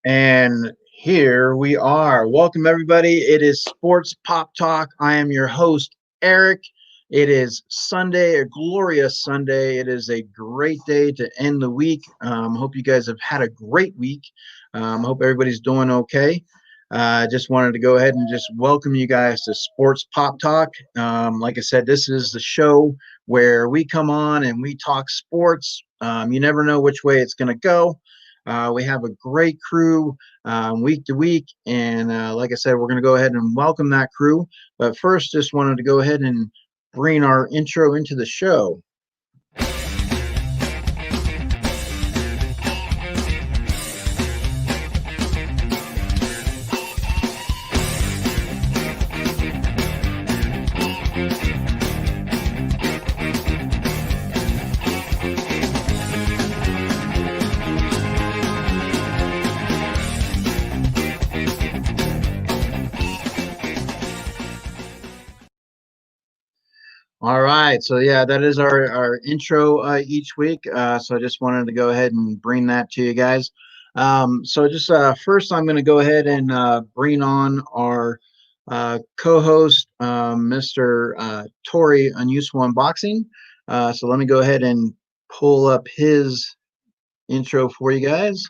And here we are. Welcome, everybody. It is Sports Pop Talk. I am your host, Eric. It is Sunday, a glorious Sunday. It is a great day to end the week. Hope you guys have had a great week. Hope everybody's doing okay. I just wanted to go ahead and just welcome you guys to Sports Pop Talk. Like I said, this is the show where we come on and we talk sports. You never know which way it's going to go. We have a great crew week to week. And like I said, we're going to go ahead and welcome that crew. But first, just wanted to go ahead and bring our intro into the show. All right, so yeah, that is our intro each week. So I just wanted to go ahead and bring that to you guys. So just first, I'm going to go ahead and bring on our co-host, Mr. Tori Unuseful Unboxing. So let me go ahead and pull up his intro for you guys.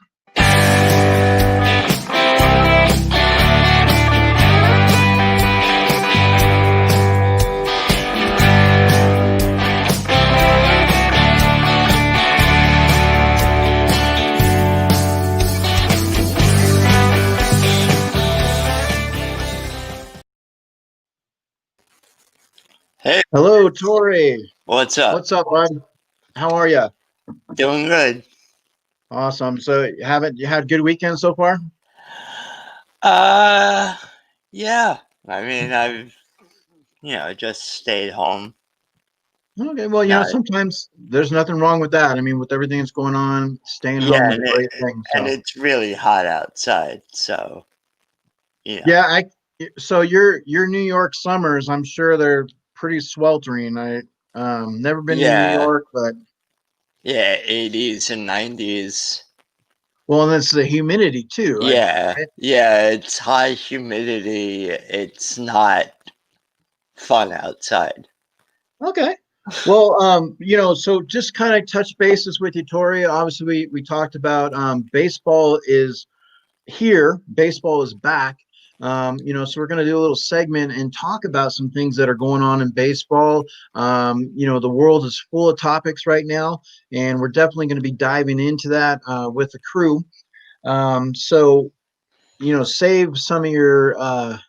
Hey. Hello, Tori. What's up? What's up, bud? How are you? Doing good. Awesome. So you had a good weekend so far? Yeah. I mean, I've just stayed home. Okay, well, sometimes there's nothing wrong with that. I mean, with everything that's going on, staying home is a great thing. So. And it's really hot outside, so Yeah, so your New York summers, I'm sure they're pretty sweltering. I never been to New York, but yeah, 80s and 90s. Well, and it's the humidity too. Yeah, right? Yeah, it's high humidity. It's not fun outside. Okay. Well, so just kind of touch bases with you, Tori. Obviously, we talked about baseball is here. Baseball is back. So we're going to do a little segment and talk about some things that are going on in baseball. The world is full of topics right now, and we're definitely going to be diving into that with the crew. So, save some of your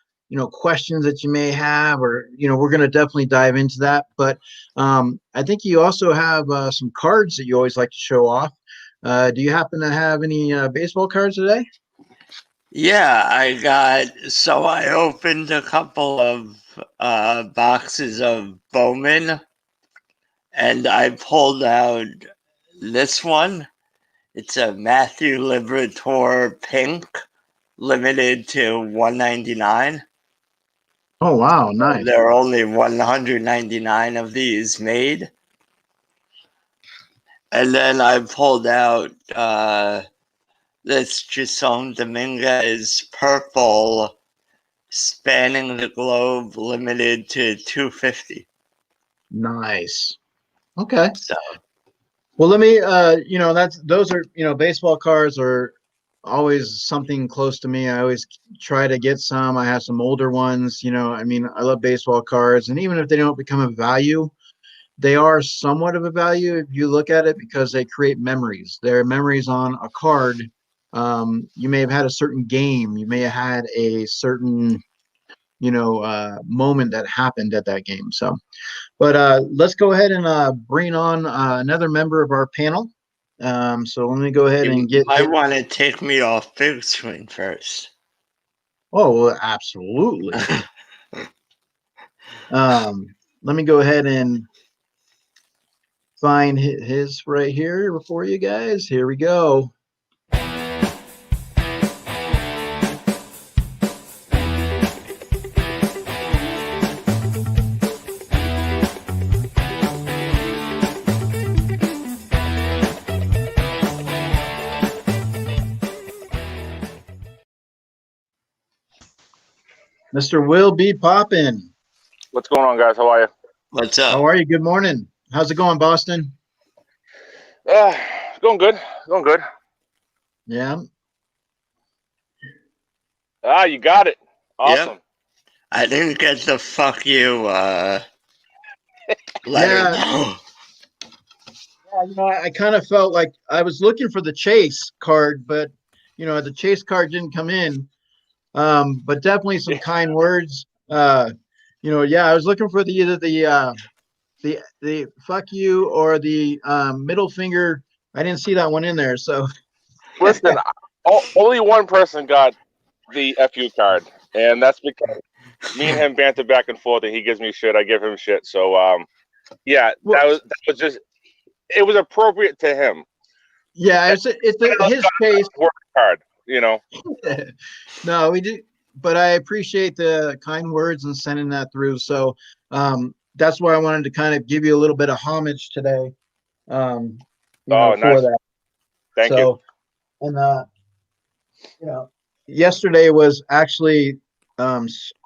questions that you may have, or we're going to definitely dive into that. But I think you also have some cards that you always like to show off. Do you happen to have any baseball cards today? Yeah, I opened a couple of boxes of Bowman, and I pulled out this one. It's a Matthew Liberatore pink, limited to 199. Oh, wow, nice. There are only 199 of these made. And then I pulled out this Jason Dominguez purple, spanning the globe, limited to 250. Nice. Okay. So, well, let me those are baseball cards are always something close to me. I always try to get some. I have some older ones. I love baseball cards, and even if they don't become a value, they are somewhat of a value if you look at it, because they create memories. There are memories on a card. You may have had a certain game. You may have had a certain, moment that happened at that game. So, but let's go ahead and bring on another member of our panel. So let me go ahead and get. I want to take me off big screen first. Oh, well, absolutely. Let me go ahead and find his right here for you guys. Here we go. Mr. Will be poppin'. What's going on, guys? How are you? What's up? How are you? Good morning. How's it going, Boston? Going good. Going good. Yeah. You got it. Awesome. Yep. I didn't get the fuck you letter. Yeah. I kind of felt like I was looking for the chase card, but the chase card didn't come in. But definitely some kind words. I was looking for either the fuck you or the middle finger. I didn't see that one in there. So Listen, only one person got the FU card, and that's because me and him banter back and forth, and he gives me shit, I give him shit. So, that was just it was appropriate to him. Yeah, it's his case. Work hard, No, we do, but I appreciate the kind words and sending that through. So that's why I wanted to kind of give you a little bit of homage today. Nice. For that. Thank you. And yesterday was actually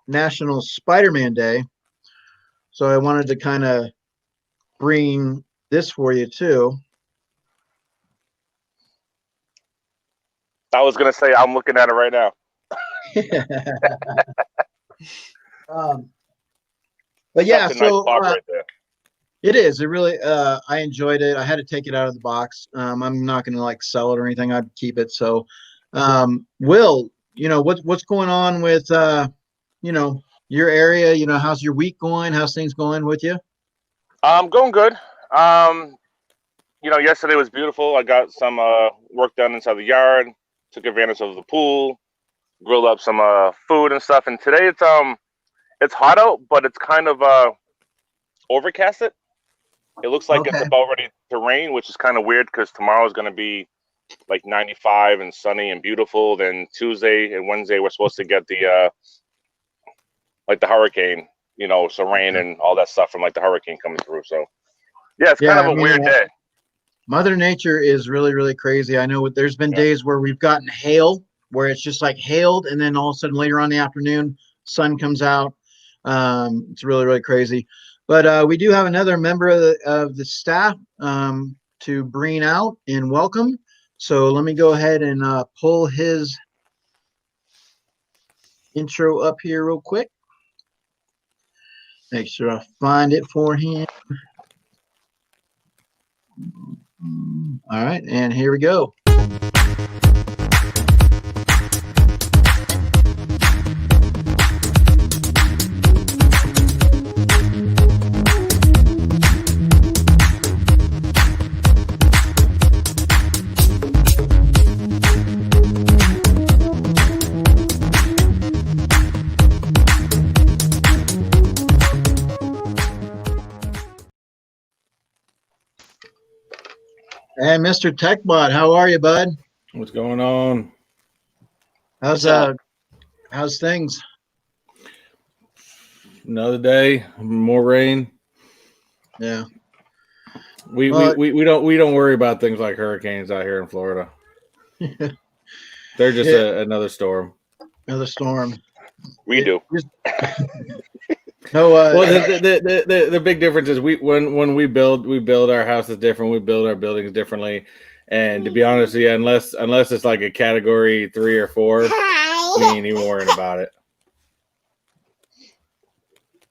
National Spider-Man Day, so I wanted to kind of bring this for you too. I was gonna say I'm looking at it right now. But yeah, that's a nice box right there. It is. It really. I enjoyed it. I had to take it out of the box. I'm not going to sell it or anything. I'd keep it. So, Will, what's going on with your area? How's your week going? How's things going with you? Going good. Yesterday was beautiful. I got some work done inside the yard. Took advantage of the pool. Grilled up some food and stuff. And today it's hot out, but it's kind of overcasted. It looks like It's about ready to rain, which is kind of weird because tomorrow is going to be like 95 and sunny and beautiful. Then Tuesday and Wednesday we're supposed to get the the hurricane, so rain and all that stuff from the hurricane coming through. So yeah, it's kind of a weird day. Mother Nature is really, really crazy. I know there's been days where we've gotten hail, where it's just hailed, and then all of a sudden later on in the afternoon, sun comes out. It's really, really crazy. But we do have another member of the staff to bring out and welcome. So let me go ahead and pull his intro up here real quick. Make sure I find it for him. All right, and here we go. And Mr. TechBot, how are you, bud? What's going on? How's things? Another day, more rain. Yeah. We don't worry about things like hurricanes out here in Florida. They're just another storm. Another storm. We do. No. Well, the big difference is when we build our houses different. We build our buildings differently, and to be honest with you, unless it's like a category 3 or 4, we ain't even worrying about it.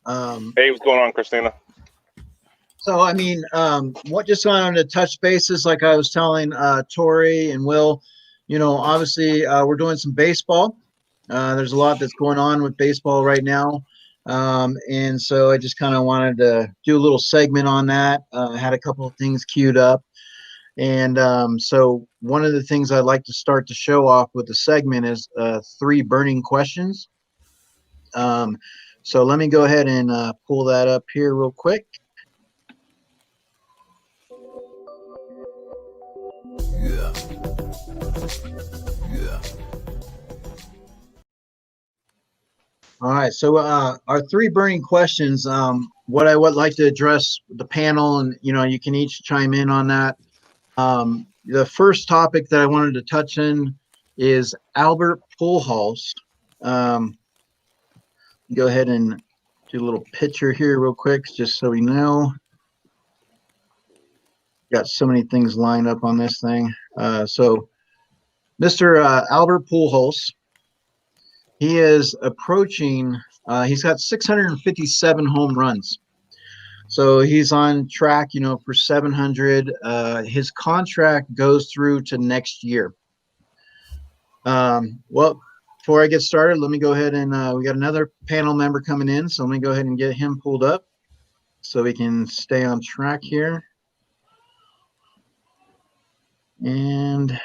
Hey, what's going on, Christina? So just wanted to touch bases, like I was telling Tori and Will. Obviously we're doing some baseball. There's a lot that's going on with baseball right now. And so I just kind of wanted to do a little segment on that. I had a couple of things queued up. And so one of the things I'd like to start the show off with the segment is 3 burning questions. So let me go ahead and pull that up here real quick. All right, so our 3 burning questions, what I would like to address the panel, and you can each chime in on that. The first topic that I wanted to touch in is Albert Pujols. go ahead and do a little picture here real quick, just so we know. Got so many things lined up on this thing. So Mr. Albert Pujols, he is approaching, he's got 657 home runs. So he's on track, for 700. His contract goes through to next year. Well, before I get started, let me go ahead and we got another panel member coming in. So let me go ahead and get him pulled up so we can stay on track here. And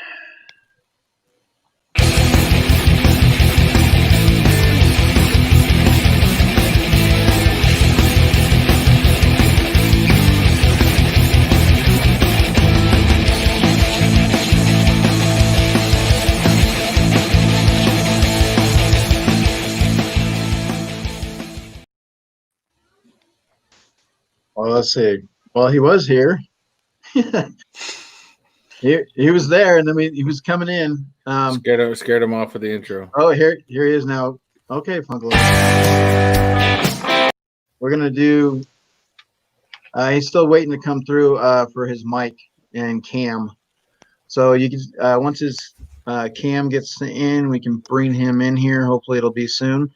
well, let's see. Well, he was here. He was there, and then he was coming in. Scared him off with the intro. Oh, here he is now. Okay, Funkle. We're gonna do. He's still waiting to come through for his mic and cam. So you can once his cam gets in, we can bring him in here. Hopefully, it'll be soon.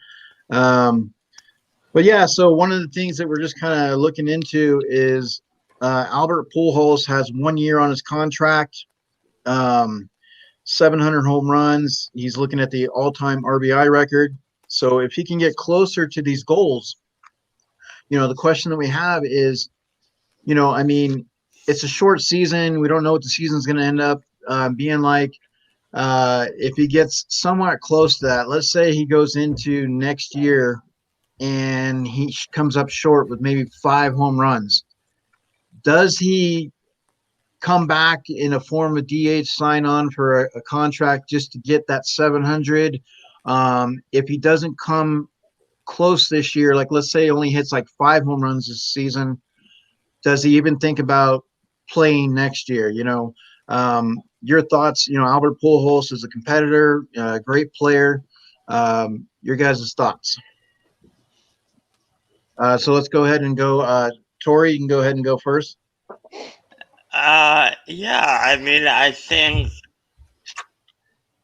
But yeah, so one of the things that we're just kind of looking into is Albert Pujols has 1 year on his contract, 700 home runs. He's looking at the all-time RBI record. So if he can get closer to these goals, the question that we have is, I mean, it's a short season. We don't know what the season's going to end up being like. If he gets somewhat close to that, let's say he goes into next year and he comes up short with maybe 5 home runs. Does he come back in a form of DH sign on for a contract just to get that 700? If he doesn't come close this year, like let's say he only hits like 5 home runs this season, does he even think about playing next year? Your thoughts, Albert Pujols is a competitor, great player. Your guys' thoughts. So let's go ahead and go. Tori, you can go ahead and go first. Yeah, I mean, I think,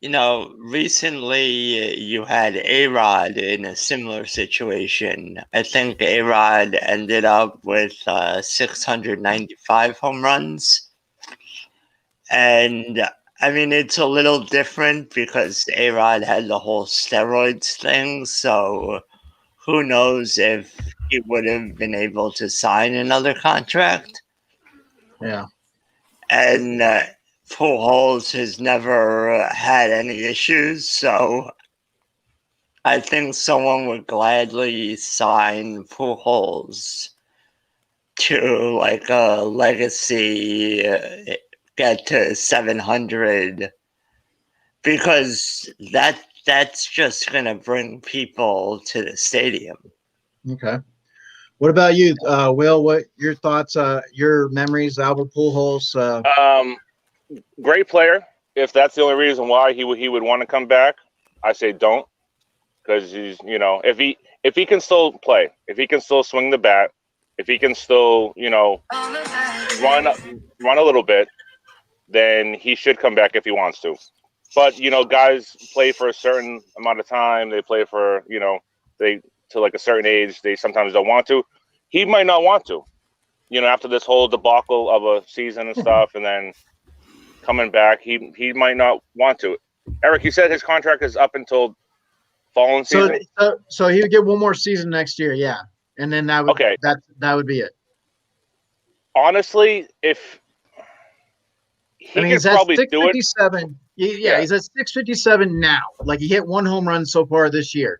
recently you had A-Rod in a similar situation. I think A-Rod ended up with 695 home runs. And, I mean, it's a little different because A-Rod had the whole steroids thing, so who knows if he would have been able to sign another contract. Yeah. And Pujols has never had any issues, so I think someone would gladly sign Pujols to like a legacy, get to 700, because that's just going to bring people to the stadium. Okay. What about you, Will? What your thoughts? Your memories, Albert Pujols? Great player. If that's the only reason why he would want to come back, I say don't, because he's if he can still play, if he can still swing the bat, if he can still run a little bit, then he should come back if he wants to. But guys play for a certain amount of time. They play for to like a certain age, they sometimes don't want to. He might not want to, after this whole debacle of a season and stuff, and then coming back, he might not want to. Eric, you said his contract is up until following season. So he would get one more season next year, yeah, and then that would that would be it. Honestly, if he could probably do it. Yeah, he's at 657 now. Like he hit 1 home run so far this year,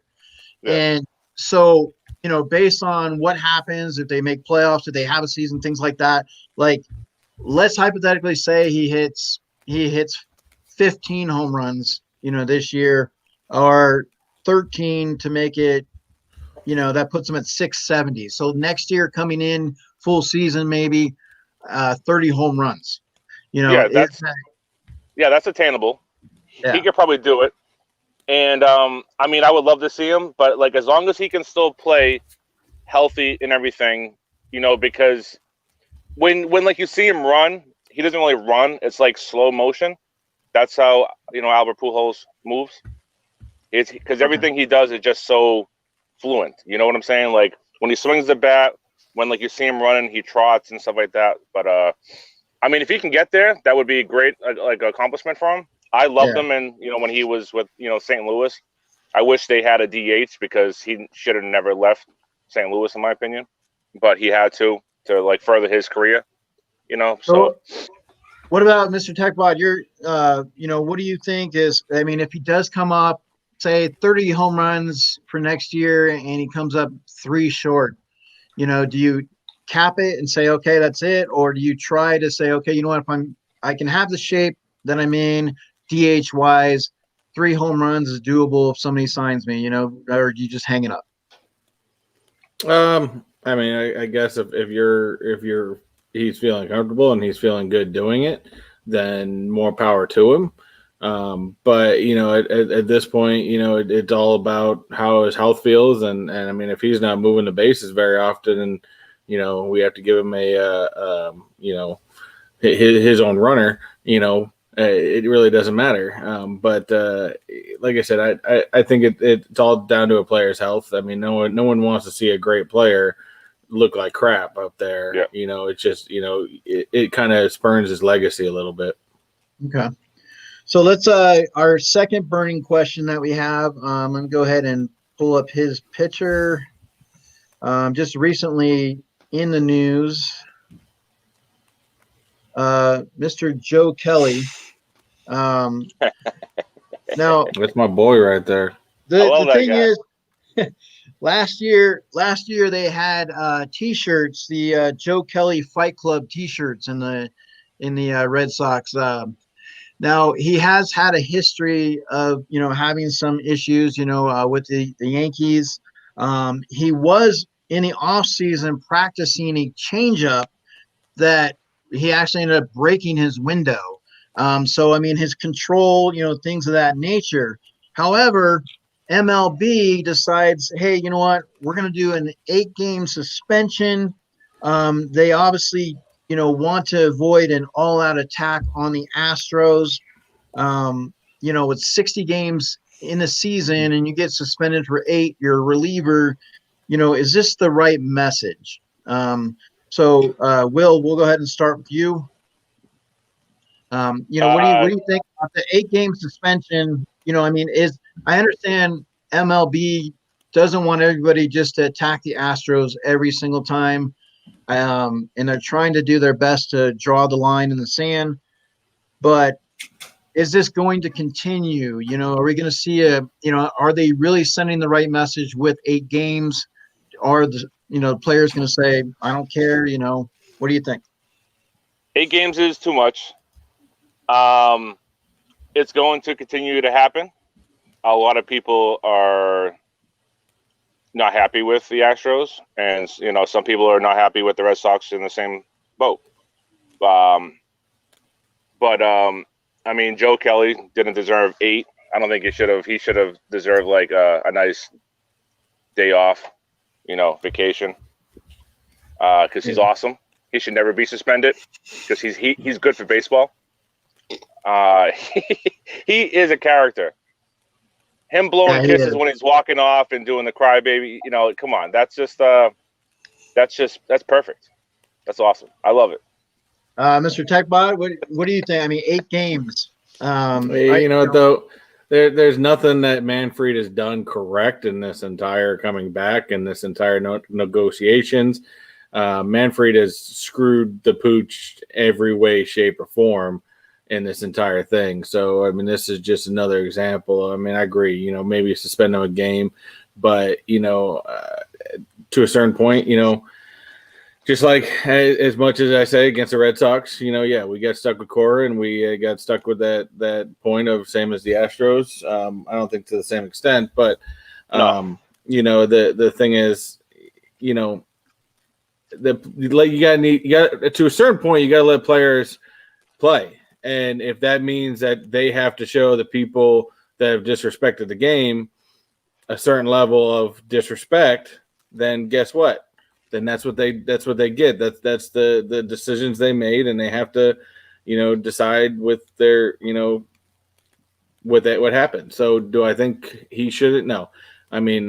and so, based on what happens if they make playoffs, if they have a season, things like that, like let's hypothetically say he hits 15 home runs, this year, or 13 to make it, that puts him at 670. So next year coming in full season, maybe 30 home runs, that's attainable. Yeah. He could probably do it. And I mean, I would love to see him, but like as long as he can still play healthy and everything, because when like you see him run, he doesn't really run. It's like slow motion. That's how Albert Pujols moves. It's because everything he does is just so fluent. You know what I'm saying? Like when he swings the bat, when like you see him running, he trots and stuff like that. But I mean, if he can get there, that would be a great like accomplishment for him. I loved him, and when he was with St. Louis, I wish they had a DH because he should have never left St. Louis, in my opinion. But he had to like further his career. So what about Mr. Techbot? You're what do you think is? I mean, if he does come up, say 30 home runs for next year, and he comes up 3 short, do you cap it and say, okay, that's it? Or do you try to say, okay, you know what, if I can have the shape that I'm in, DH wise, 3 home runs is doable if somebody signs me, or do you just hang it up? I mean, I guess if he's feeling comfortable and he's feeling good doing it, then more power to him. But at this point, it's all about how his health feels, and I mean, if he's not moving the bases very often, and we have to give him his own runner, it really doesn't matter. But like I said, I think it's all down to a player's health. I mean, no one wants to see a great player look like crap up there. Yeah. It's just it kind of spurns his legacy a little bit. Okay. So let's our second burning question that we have. I'm gonna go ahead and pull up his picture. Just recently in the news, Mr. Joe Kelly. Now that's my boy right there. The thing is, last year they had T-shirts, the Joe Kelly Fight Club T-shirts in the Red Sox. Now he has had a history of having some issues with the Yankees. He was in the offseason practicing a changeup that he actually ended up breaking his window. So I mean his control, things of that nature. However, MLB decides, hey, you know what? We're going to do an 8-game suspension. They obviously, want to avoid an all-out attack on the Astros. With 60 games in the season and you get suspended for 8, you're a reliever. Is this the right message? So, Will, we'll go ahead and start with you. What do you think about the 8-game suspension? I understand MLB doesn't want everybody just to attack the Astros every single time. And they're trying to do their best to draw the line in the sand. But is this going to continue? Are we going to see are they really sending the right message with 8 games? Are the, players going to say, I don't care, what do you think? 8 games is too much. It's going to continue to happen. A lot of people are not happy with the Astros, and some people are not happy with the Red Sox in the same boat. But I mean, Joe Kelly didn't deserve 8. I don't think he should have. He should have deserved like a nice day off, vacation, because he's awesome. He should never be suspended because he's good for baseball. He is a character. Him blowing kisses when he's walking off and doing the crybaby, come on, that's perfect. That's awesome. I love it. Mr. Techbot, what do you think? I mean, 8 games. Though, there's nothing that Manfred has done correct in this entire coming back and this entire negotiations. Manfred has screwed the pooch every way, shape, or form in this entire thing. So, I mean, this is just another example. I mean, I agree, maybe suspend them a game, but, to a certain point, just like as much as I say against the Red Sox, we got stuck with Cora and we got stuck with that point of same as the Astros. I don't think to the same extent, but, No. The thing is, you got to a certain point, you got to let players play. And if that means that they have to show the people that have disrespected the game a certain level of disrespect, then guess what? Then that's what they get. That's the decisions they made, and they have to, decide with their, with it, what happened. So do I think he shouldn't? No. I mean,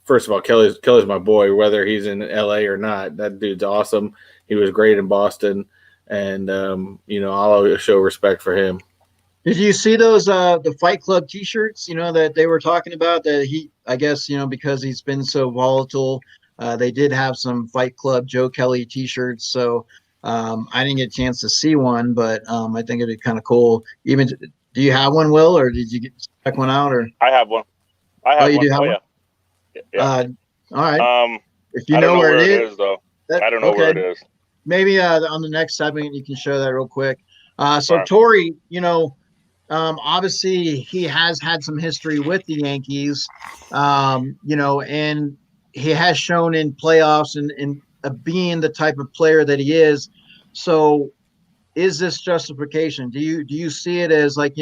first of all, Kelly's my boy, whether he's in LA or not. That dude's awesome. He was great in Boston, and I'll always show respect for him. Did you see those the Fight Club T-shirts? That they were talking about, that he, I guess, because he's been so volatile, they did have some Fight Club Joe Kelly T-shirts. So I didn't get a chance to see one, but I think it'd be kind of cool. Even, do you have one, Will, or did you check one out? Or I have one. I have you one. do have one? Yeah. All right. If you I don't know where it is, though. I don't know where it is. Maybe on the next segment you can show that real quick. So right. Torrey, obviously he has had some history with the Yankees, and he has shown in playoffs and being the type of player that he is. So is this justification? Do you see it as like,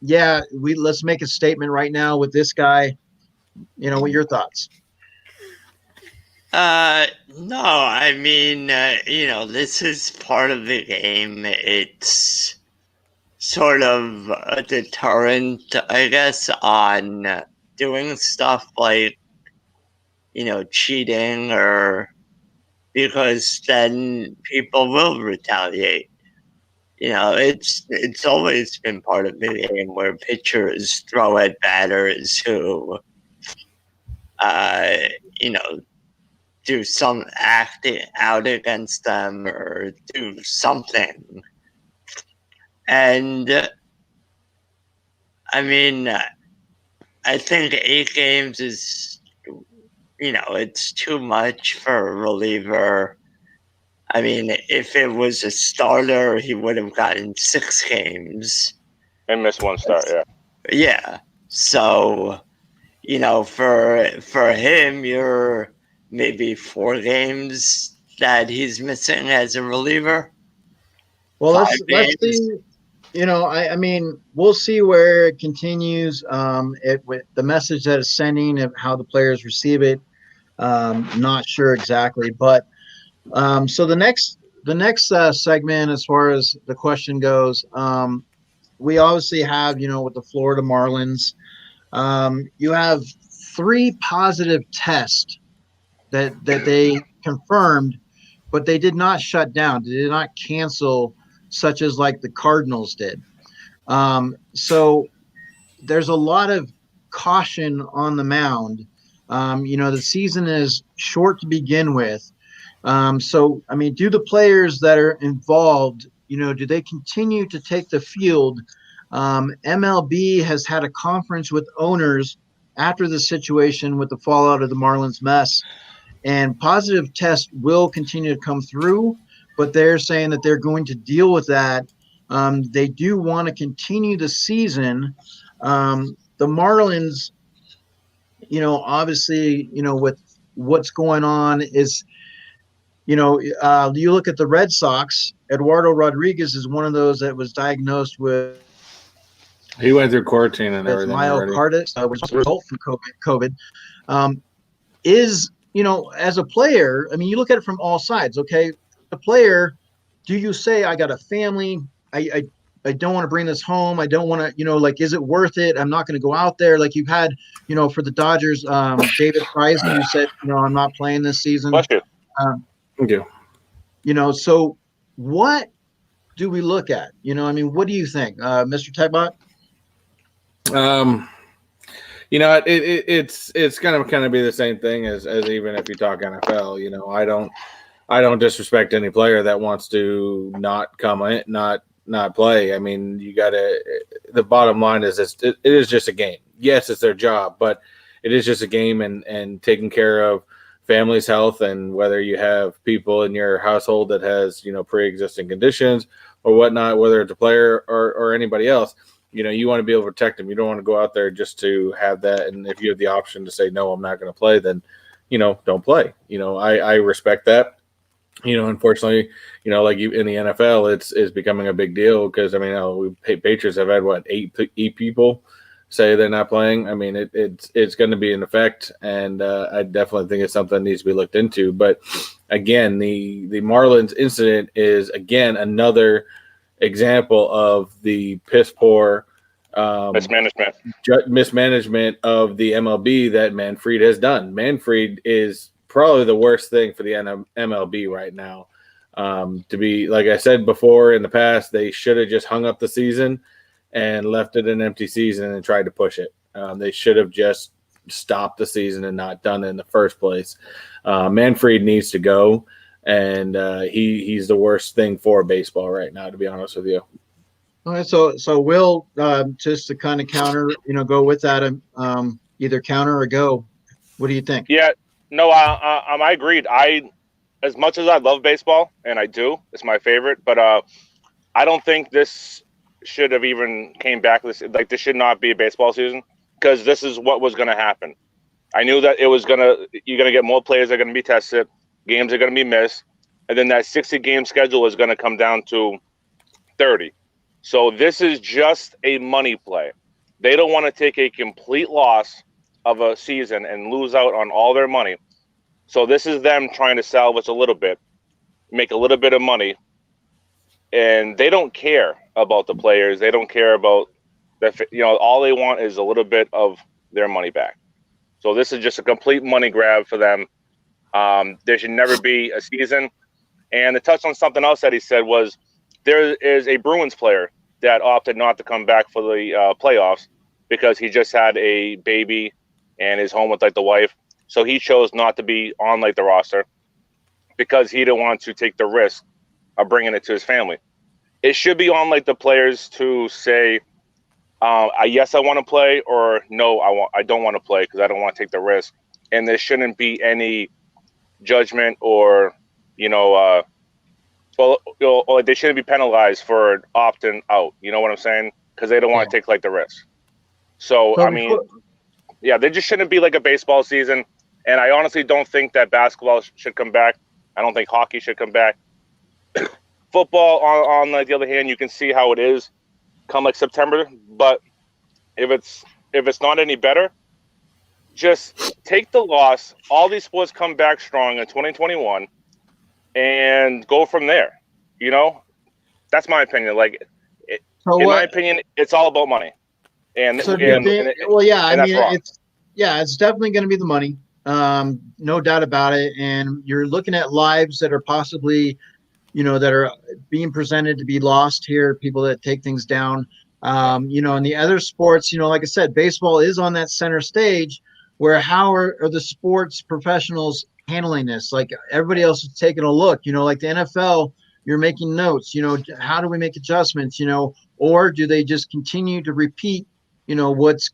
let's make a statement right now with this guy? What are your thoughts? No, I mean, this is part of the game. It's sort of a deterrent, I guess, on doing stuff like, cheating, or because then people will retaliate. It's always been part of the game where pitchers throw at batters who, do some acting out against them or do something. And I mean, I think 8 games is, it's too much for a reliever. I mean, if it was a starter, he would have gotten 6 games. And missed one start, yeah. Yeah. So, for him, you're maybe 4 games that he's missing as a reliever. Well, let's see. I mean, we'll see where it continues. With the message that it's sending, of how the players receive it. Not sure exactly, but so the next segment, as far as the question goes, we obviously have, with the Florida Marlins, you have 3 positive tests that they confirmed, but they did not shut down. They did not cancel, such as like the Cardinals did. So there's a lot of caution on the mound. The season is short to begin with. So, I mean, do the players that are involved, do they continue to take the field? MLB has had a conference with owners after the situation with the fallout of the Marlins mess, and positive tests will continue to come through, but they're saying that they're going to deal with that. They do want to continue the season. The Marlins, obviously, with what's going on is, you look at the Red Sox. Eduardo Rodriguez is one of those that was diagnosed with. He went through quarantine and everything. Myocarditis, which was a result from COVID. As a player, I mean, you look at it from all sides. Okay, the player, do you say, I got a family, I don't want to bring this home, I don't want to, is it worth it? I'm not going to go out there. Like you've had, for the Dodgers, David Price, who said, I'm not playing this season. Bless you. Thank you. So what do we look at? I mean, what do you think, Mr. Techbot? It's gonna kind of be the same thing as even if you talk NFL. I don't disrespect any player that wants to not come in, not play. I mean, the bottom line is it is just a game. Yes, it's their job, but it is just a game, and taking care of family's health, and whether you have people in your household that has pre-existing conditions or whatnot, whether it's a player or anybody else. You want to be able to protect them. You don't want to go out there just to have that. And if you have the option to say, no, I'm not going to play, then, don't play. I respect that. Unfortunately, like in the NFL, it's becoming a big deal because Patriots have had eight people say they're not playing. I mean, it's going to be in effect, and I definitely think it's something that needs to be looked into. But again, the Marlins incident is again another example of the piss poor mismanagement of the MLB that Manfred has done. Manfred is probably the worst thing for the MLB right now. To be, like I said before in the past, they should have just hung up the season and left it an empty season and tried to push it. They should have just stopped the season and not done it in the first place. Manfred needs to go, and he's the worst thing for baseball right now, to be honest with you. All right, so Will, just to kind of counter, go with that, either counter or go. What do you think? Yeah, no, I agreed. As much as I love baseball, and I do, it's my favorite, but I don't think this should have even came back. This should not be a baseball season because this is what was going to happen. I knew that you're going to get more players that are going to be tested, games are going to be missed, and then that 60-game schedule is going to come down to 30. So this is just a money play. They don't want to take a complete loss of a season and lose out on all their money. So this is them trying to salvage a little bit, make a little bit of money. And they don't care about the players. They don't care about all they want is a little bit of their money back. So this is just a complete money grab for them. There should never be a season. And to touch on something else that he said was there is a Bruins player that opted not to come back for the playoffs because he just had a baby and is home with the wife. So he chose not to be on the roster because he didn't want to take the risk of bringing it to his family. It should be on the players to say, yes, I want to play, or no, I don't want to play because I don't want to take the risk. And there shouldn't be any judgment or they shouldn't be penalized for opting out. You know what I'm saying? Because they don't want to take the risk. So there just shouldn't be a baseball season. And I honestly don't think that basketball should come back. I don't think hockey should come back. Football, on the other hand, you can see how it is come September. But if it's not any better, just take the loss. All these sports come back strong in 2021. And go from there, That's my opinion. My opinion, it's all about money. And it's definitely going to be the money, no doubt about it. And you're looking at lives that are possibly, that are being presented to be lost here. People that take things down, in the other sports, like I said, baseball is on that center stage. Where how are the sports professionals handling this? Everybody else is taking a look, the NFL, you're making notes, how do we make adjustments, or do they just continue to repeat, what's,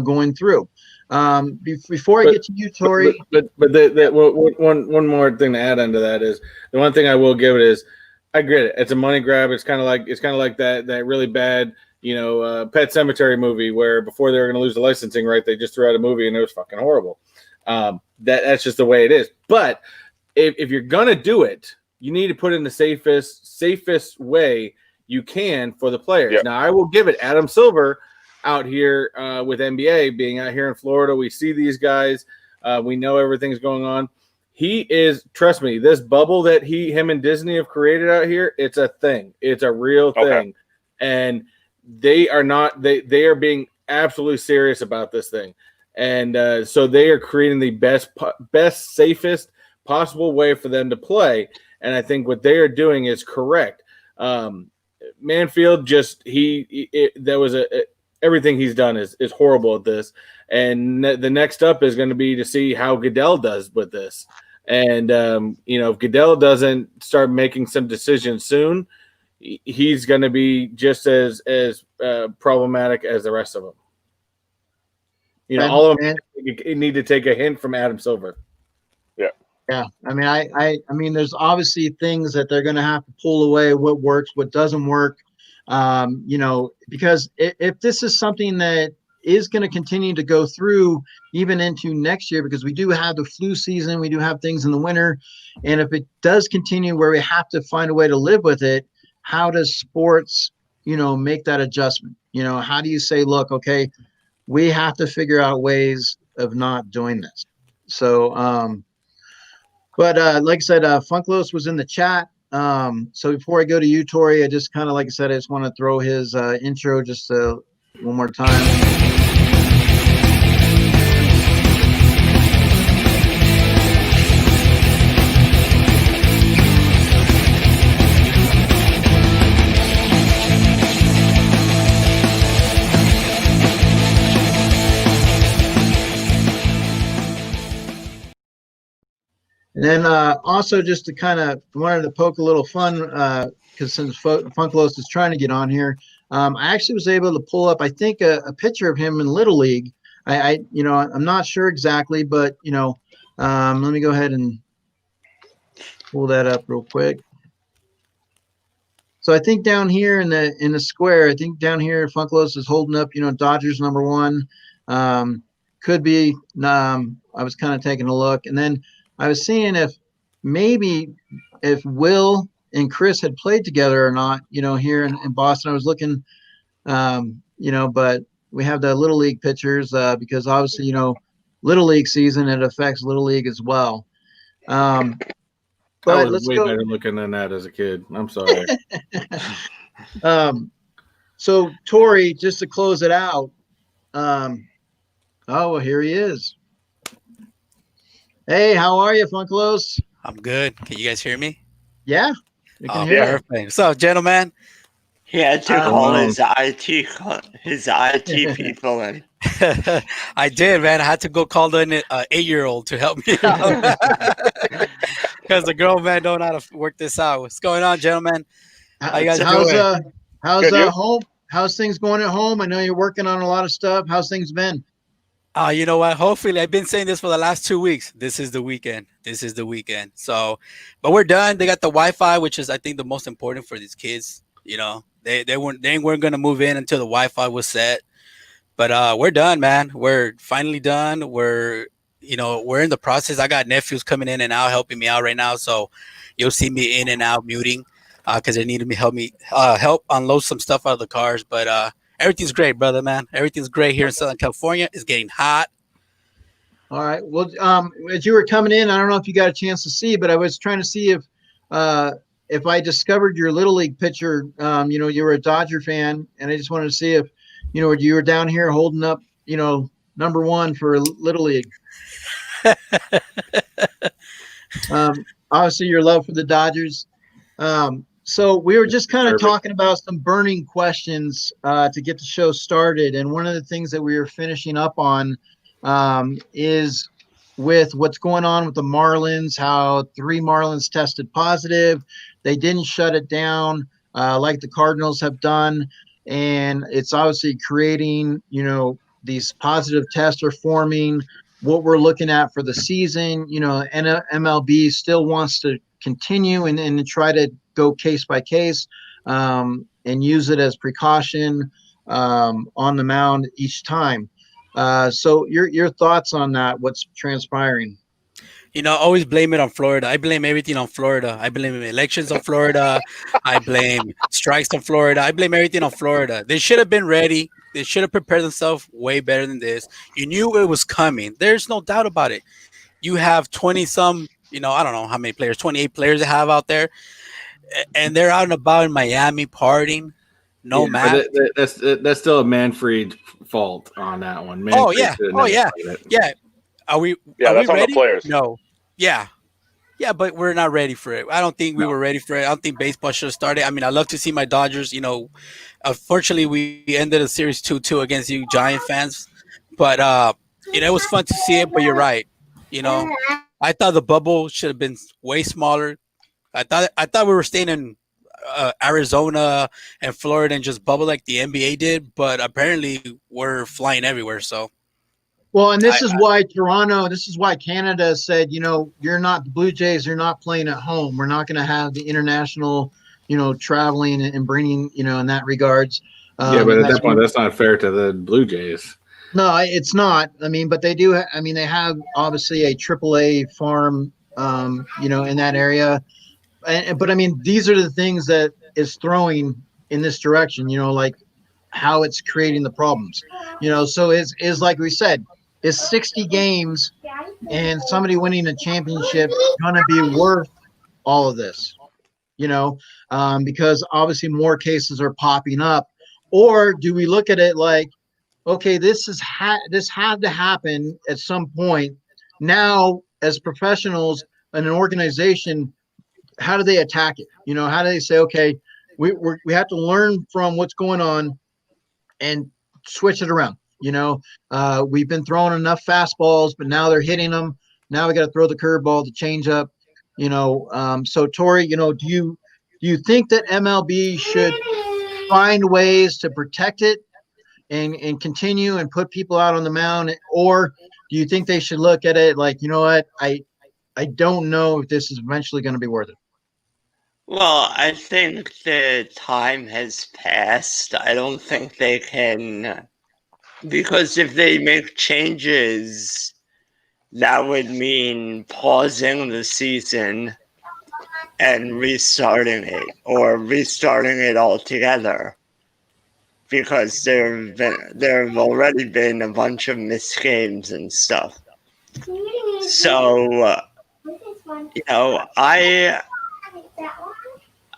going through? Before I get to you, Tori. But one more thing to add onto that is the one thing I will give it is I get it. It's a money grab. It's kind of like that really bad, Pet Sematary movie where before they were going to lose the licensing right, they just threw out a movie and it was fucking horrible. That's just the way it is. But if you're gonna do it, you need to put it in the safest way you can for the players. Yep. Now I will give it Adam Silver out here with NBA being out here in Florida. We see these guys. We know everything's going on. He is, trust me, this bubble that him and Disney have created out here, it's a thing. It's a real thing. And they are being absolutely serious about this thing. And so they are creating the best, safest possible way for them to play. And I think what they are doing is correct. Manfield everything he's done is horrible at this. And the next up is going to be to see how Goodell does with this. And, if Goodell doesn't start making some decisions soon, he's going to be just as problematic as the rest of them. All of them need to take a hint from Adam Silver. Yeah. Yeah. I mean, there's obviously things that they're going to have to pull away, what works, what doesn't work. Because if this is something that is going to continue to go through even into next year, because we do have the flu season, we do have things in the winter, and if it does continue where we have to find a way to live with it, how does sports, make that adjustment? How do you say, look, okay, we have to figure out ways of not doing this? So, but like I said, Funklos was in the chat. So before I go to you, Tori, I just kind of, like I said, I just want to throw his intro just one more time. And then also just to kind of wanted to poke a little fun, because since Funklos is trying to get on here, I actually was able to pull up, I think, a picture of him in Little League. I'm not sure exactly, but let me go ahead and pull that up real quick. So I think down here in the square, I think down here Funklos is holding up, Dodgers #1. Could be. I was kind of taking a look, and then I was seeing if Will and Chris had played together or not, here in Boston. I was looking, but we have the Little League pictures because obviously, Little League season, it affects Little League as well. But I was way better looking than that as a kid. I'm sorry. So Tori, just to close it out. Well, here he is. Hey, how are you, Funklos? I'm good. Can you guys hear me? Yeah, we can hear you. Perfect. So, gentlemen, he had to call his IT people in. I did, man. I had to go call an 8-year-old to help me out because the girl, man, don't know how to work this out. What's going on, gentlemen? How you guys doing? How's home? How's things going at home? I know you're working on a lot of stuff. How's things been? You know what? Hopefully, I've been saying this for the last 2 weeks. This is the weekend. So, but we're done. They got the Wi-Fi, which is, I think, the most important for these kids. They weren't going to move in until the Wi-Fi was set. But we're done, man. We're finally done. We're in the process. I got nephews coming in and out helping me out right now. So you'll see me in and out muting because they needed me help unload some stuff out of the cars. But everything's great, brother, man. Everything's great here in Southern California. It's getting hot. All right. Well, as you were coming in, I don't know if you got a chance to see, but I was trying to see if I discovered your Little League picture. You were a Dodger fan, and I just wanted to see if, you were down here holding up, #1 for Little League. Obviously, your love for the Dodgers. So we were just kind of talking about some burning questions to get the show started. And one of the things that we were finishing up on is with what's going on with the Marlins, how 3 Marlins tested positive. They didn't shut it down like the Cardinals have done. And it's obviously creating, these positive tests are forming. What we're looking at for the season, MLB still wants to continue and try to go case by case and use it as precaution on the mound each time. So your thoughts on that? What's transpiring? Always blame it on Florida. I blame everything on Florida. I blame elections on Florida. I blame strikes on Florida. I blame everything on Florida. They should have been ready. They should have prepared themselves way better than this. You knew it was coming. There's no doubt about it. You have 20-some, I don't know how many players, 28 players they have out there, and they're out and about in Miami partying. No mask. That's still a Manfred fault on that one. Yeah. Are we? Yeah, that's on ready? The players. No. Yeah, but we're not ready for it. I don't think we were ready for it. I don't think baseball should have started. I mean, I love to see my Dodgers. Unfortunately, we ended the series 2-2 against you Giant fans. But it was fun to see it. But you're right. I thought the bubble should have been way smaller. I thought we were staying in Arizona and Florida and just bubble like the NBA did. But apparently, we're flying everywhere. So. Well, and this is why Canada said, you're not the Blue Jays. You're not playing at home. We're not going to have the international, traveling and bringing, in that regards. But at that point, that's not fair to the Blue Jays. No, it's not. I mean, but they do. I mean, they have obviously a AAA farm, in that area. But I mean, these are the things that is throwing in this direction. Like how it's creating the problems. So is like we said, is 60 games and somebody winning a championship gonna be worth all of this? Because obviously more cases are popping up, or do we look at it like, okay, this had to happen at some point. Now, as professionals in an organization, how do they attack it? How do they say, okay, we have to learn from what's going on and switch it around. We've been throwing enough fastballs, but now they're hitting them. Now we got to throw the curveball, the changeup. So Tori, do you think that MLB should find ways to protect it and continue and put people out on the mound, or do you think they should look at it like, what, I don't know if this is eventually going to be worth it? Well, I think the time has passed. I don't think they can, because if they make changes, that would mean pausing the season and restarting it, or restarting it altogether, because there have already been a bunch of missed games and stuff. So,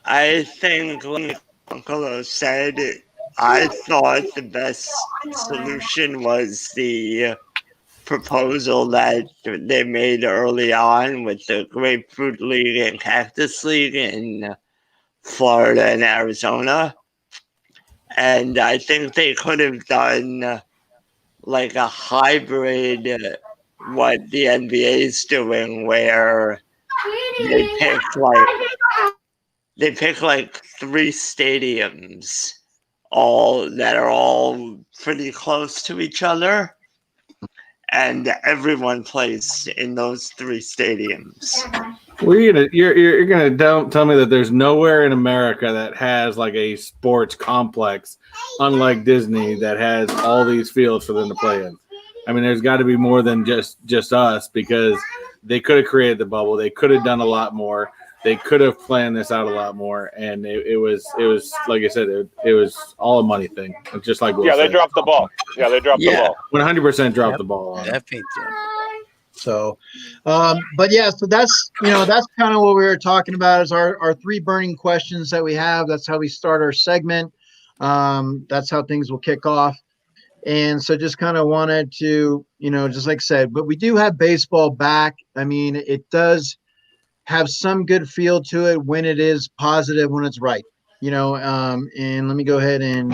I think, like Uncle said, I thought the best solution was the proposal that they made early on with the Grapefruit League and Cactus League in Florida and Arizona. And I think they could have done like a hybrid, what the NBA is doing, where they pick like 3 stadiums that are all pretty close to each other, and everyone plays in those 3 stadiums. Well, you're gonna tell me that there's nowhere in America that has like a sports complex, unlike Disney, that has all these fields for them to play in. I mean, there's got to be more than just us, because they could have created the bubble. They could have done a lot more. They could have planned this out a lot more, and it was like I said, it was all a money thing. Just like Will they said. dropped the ball. Yeah, they dropped the ball. 100% dropped the ball on it. Definitely. So, but yeah, so that's kind of what we were talking about, is our 3 burning questions that we have. That's how we start our segment. That's how things will kick off. And so just kind of wanted to, just like I said, but we do have baseball back. I mean, it does have some good feel to it when it is positive, when it's right, and let me go ahead and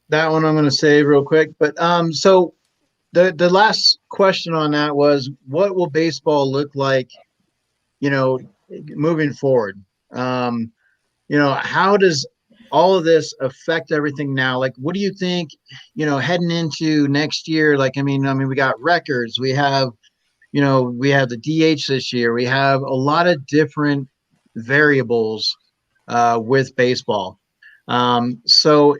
that one I'm going to save real quick. But so the last question on that was, what will baseball look like, moving forward? How does all of this affect everything now? Like, what do you think, heading into next year? Like, I mean, we got records. We have, we have the DH this year. We have a lot of different variables with baseball. So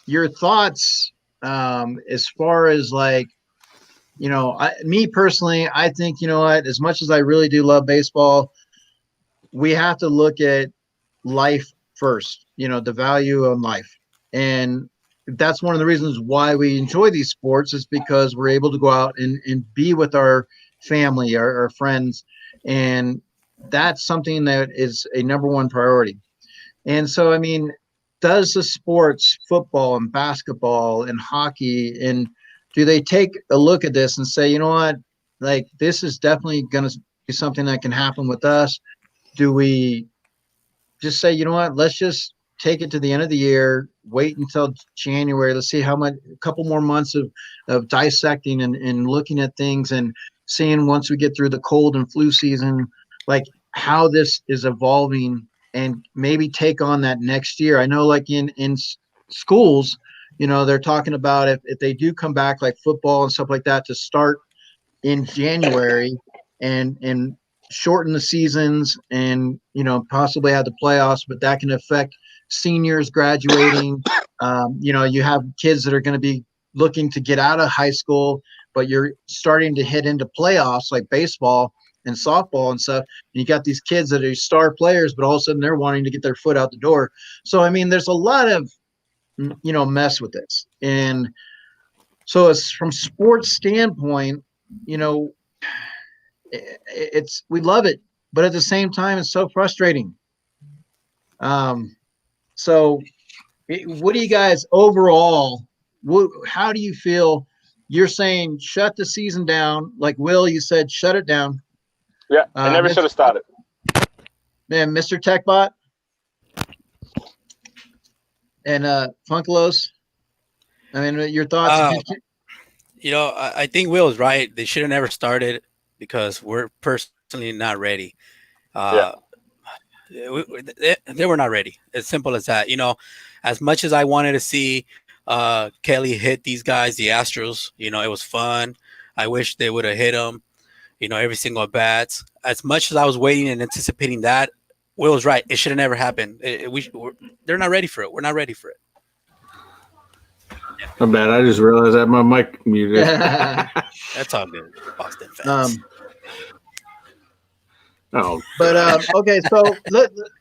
your thoughts as far as like, me personally, I think, as much as I really do love baseball, we have to look at life first, the value of life. And that's one of the reasons why we enjoy these sports, is because we're able to go out and be with our family, our friends, and that's something that is a number one priority. And so, I mean, does the sports, football and basketball and hockey, and do they take a look at this and say, you know what, like this is definitely going to be something that can happen with us? Do we just say, you know what, let's just take it to the end of the year, wait until January, let's see how much, a couple more months of dissecting and looking at things and seeing once we get through the cold and flu season, like how this is evolving and maybe take on that next year. I know like in schools, you know, they're talking about if they do come back like football and stuff like that to start in January and shorten the seasons and, you know, possibly have the playoffs, but that can affect seniors graduating. You know, you have kids that are going to be looking to get out of high school, but you're starting to hit into playoffs like baseball and softball and stuff. And you got these kids that are star players, but all of a sudden they're wanting to get their foot out the door. So, I mean, there's a lot of, you know, mess with this. And so it's from sports standpoint, you know, it's we love it, but at the same time, it's so frustrating. So what do you guys overall? How do you feel? You're saying shut the season down, like Will. You said shut it down. Yeah, I never should have started. Man, Mr. Techbot and Funklos. I mean, your thoughts? You know, I think Will's right. They should have never started because we're personally not ready. They were not ready. As simple as that. You know, as much as I wanted to see Kelly hit these guys, the Astros, you know, it was fun. I wish they would have hit them, you know, every single at bats. As much as I was waiting and anticipating that, Will was right. It should have never happened. They're not ready for it. We're not ready for it. My bad. I just realized that my mic muted. That's all good, Boston fans. Okay,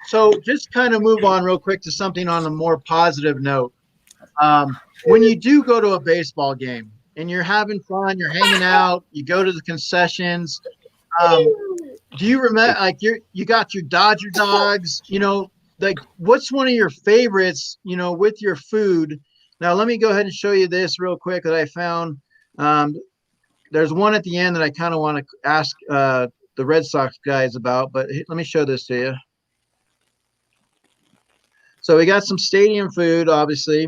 so just kind of move on real quick to something on a more positive note. When you do go to a baseball game and you're having fun, you're hanging out, you go to the concessions. Do you remember, like, you got your Dodger dogs? You know, like, what's one of your favorites? You know, with your food. Now, let me go ahead and show you this real quick that I found. There's one at the end that I kind of want to ask the Red Sox guys about, but let me show this to you. So we got some stadium food, obviously.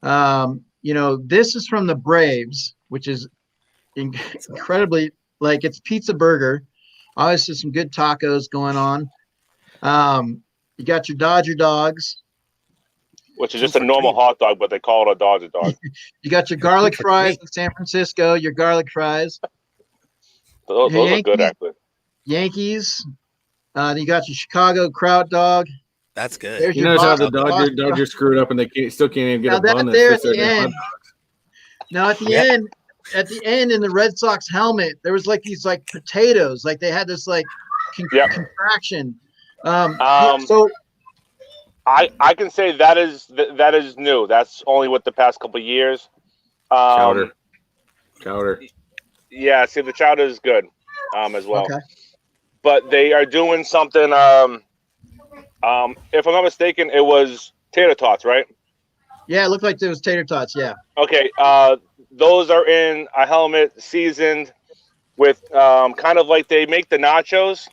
You know, this is from the Braves, which is incredibly, like, it's pizza burger. Obviously, some good tacos going on. You got your Dodger dogs, which is just a normal hot dog, but they call it a Dodger dog. You got your garlic fries in San Francisco, your garlic fries. Those are good, actually. Yankees. You got your Chicago kraut dog. That's good. You notice how the Dodgers screwed up and they still can't even get a bun there at the end. Now at the end in the Red Sox helmet, there was like these like potatoes, like they had this like contraction. So I can say that is new. That's only with the past couple of years. Chowder. Yeah, see, the chowder is good as well. Okay. But they are doing something. If I'm not mistaken, it was tater tots, right? Yeah, it looked like it was tater tots. Yeah. Okay. Those are in a helmet, seasoned with kind of like they make the nachos,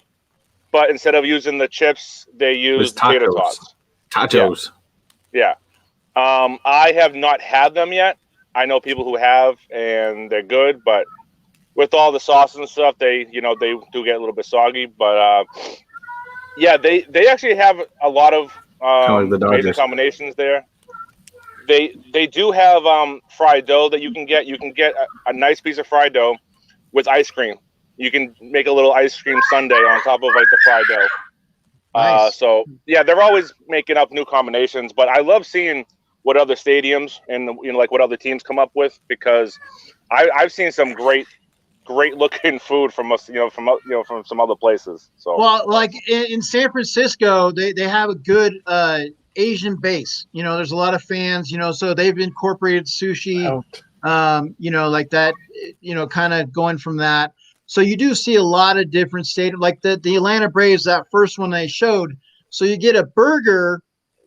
but instead of using the chips, they use tater tots. Tacos. Yeah. I have not had them yet. I know people who have, and they're good, but with all the sauce and stuff, they do get a little bit soggy. But yeah, they actually have a lot of amazing combinations there. They do have fried dough that you can get. You can get a nice piece of fried dough with ice cream. You can make a little ice cream sundae on top of like the fried dough. Nice. So yeah, they're always making up new combinations. But I love seeing what other stadiums and like what other teams come up with, because I've seen some great looking food from us, from some other places. So well, like in San Francisco, they have a good Asian base. You know, there's a lot of fans. You know, so they've incorporated sushi. Like that. You know, kind of going from that. So you do see a lot of different stadiums, like the Atlanta Braves, that first one they showed. So you get a burger,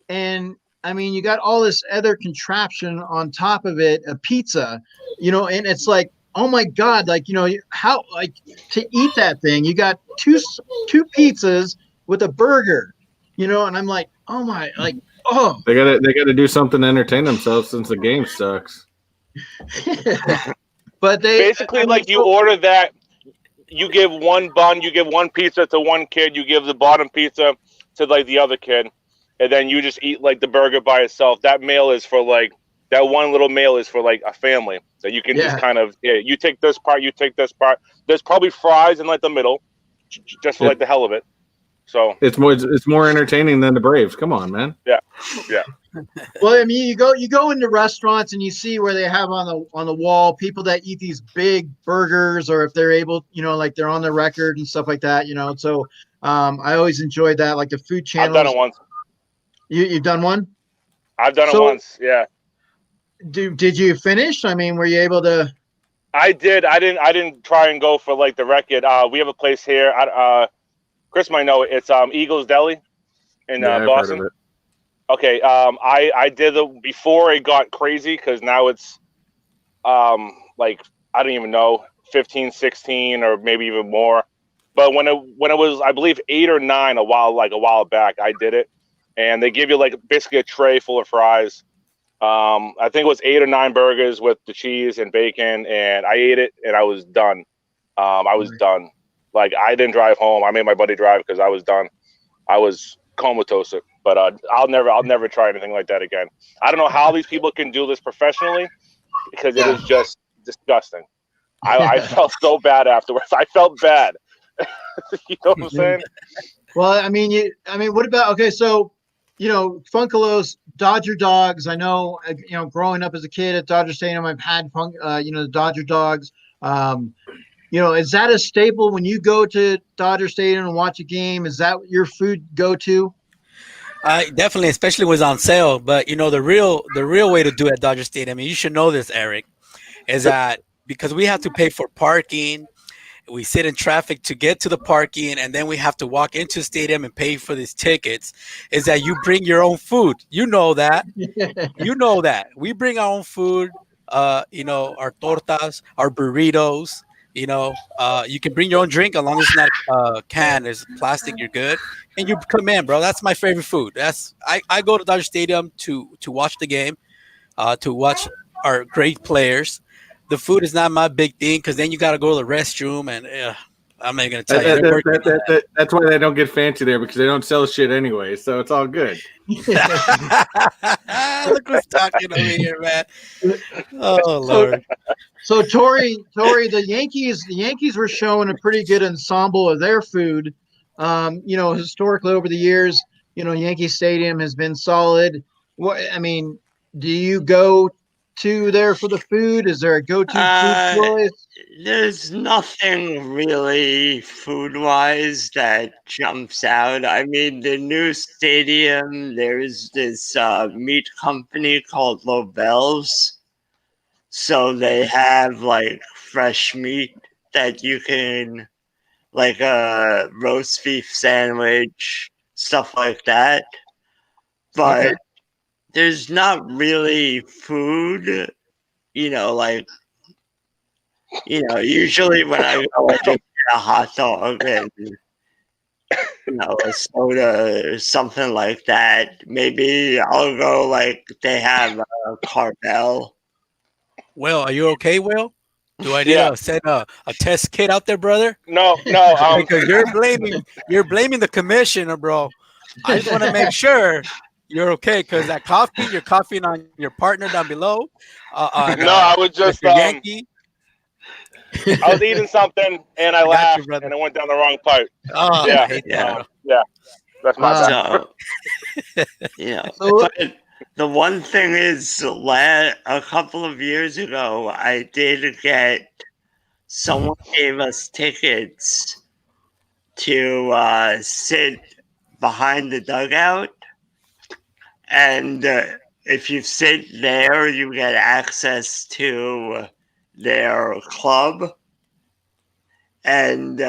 and I mean, you got all this other contraption on top of it, a pizza, and it's like, oh my God, like, how, like, to eat that thing, you got two pizzas with a burger, and I'm like, oh my, like, oh. They gotta do something to entertain themselves since the game sucks. But basically, like, you order that, you give one bun, you give one pizza to one kid, you give the bottom pizza to like the other kid, and then you just eat like the burger by itself. That meal is for like that one little meal is for like a family that you can just kind of you take this part, you take this part. There's probably fries in like the middle, just for like the hell of it. So it's more entertaining than the Braves. Come on, man. Yeah. Well, I mean, you go into restaurants and you see where they have on the wall people that eat these big burgers, or if they're able, like they're on the record and stuff like that. So I always enjoyed that, like the food channels. I've done it once. You've done one? I've done it once. Yeah. Did you finish? I mean, were you able to? I did. I didn't try and go for like the record. We have a place here. Chris might know it. It's Eagles Deli in Boston. Okay. I did it before it got crazy, because now it's like, I don't even know, 15, 16, or maybe even more. But when it was, I believe, 8 or 9 a while back, I did it, and they give you like basically a tray full of fries. I think it was 8 or 9 burgers with the cheese and bacon, and I ate it and I was done. I was done. Like, I didn't drive home. I made my buddy drive because I was done. I was comatose. But I'll never try anything like that again. I don't know how these people can do this professionally, because it is just disgusting. I felt so bad afterwards. I felt bad. You know what I'm saying? Well, I mean, what about, okay, so, Funkalos, Dodger dogs. I know, growing up as a kid at Dodger Stadium, I've had the Dodger dogs. Is that a staple when you go to Dodger Stadium and watch a game? Is that your food go-to? Definitely, especially when it's on sale. But the real way to do it at Dodger Stadium, you should know this, Eric, is that because we have to pay for parking, we sit in traffic to get to the parking, and then we have to walk into the stadium and pay for these tickets, is that you bring your own food. You know that. We bring our own food, our tortas, our burritos. You can bring your own drink as long as it's not can. It's plastic, you're good. And you come in, bro. That's my favorite food. I go to Dodger Stadium to watch the game, to watch our great players. The food is not my big thing, because then you got to go to the restroom, and I'm not going to tell you. That's why they don't get fancy there, because they don't sell shit anyway, so it's all good. Look who's talking over here, man. Oh, Lord. So Tori, the Yankees were showing a pretty good ensemble of their food. Historically over the years, Yankee Stadium has been solid. Do you go to there for the food? Is there a go-to food choice? There's nothing really food-wise that jumps out. I mean, the new stadium, there's this meat company called Lobel's. So they have like fresh meat that you can, like a roast beef sandwich, stuff like that. But there's not really food, usually when I go, I just get a hot dog and, a soda or something like that. Maybe I'll go, like, they have a Carvel. Will, are you okay, Will? Do I need to send a test kit out there, brother? No. Because you're blaming the commissioner, bro. I just want to make sure you're okay, because that coffee, you're coughing on your partner down below. I was just Yankee. I was eating something and I laughed and it went down the wrong pipe. Oh, yeah. That's my bad. But the one thing is, a couple of years ago, I did get, someone gave us tickets to sit behind the dugout. And if you sit there, you get access to their club. and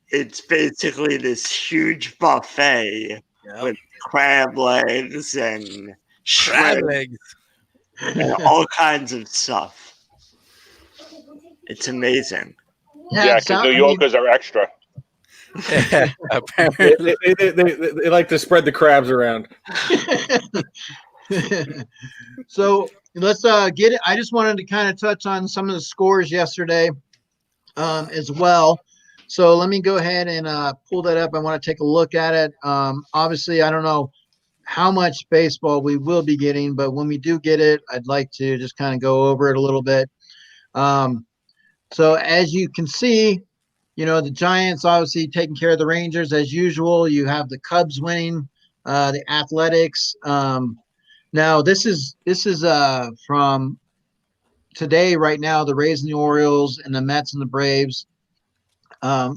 it's basically this huge buffet with crab legs and Crab shrimp legs. and all kinds of stuff. It's amazing. Yeah, because New Yorkers are extra. Yeah, apparently. They like to spread the crabs around. So let's get it. I just wanted to kind of touch on some of the scores yesterday as well. So let me go ahead and pull that up. I want to take a look at it. Obviously, I don't know how much baseball we will be getting, but when we do get it, I'd like to just kind of go over it a little bit. So as you can see, the Giants obviously taking care of the Rangers as usual. You have the Cubs winning, the Athletics. Now this is from today right now, the Rays and the Orioles and the Mets and the Braves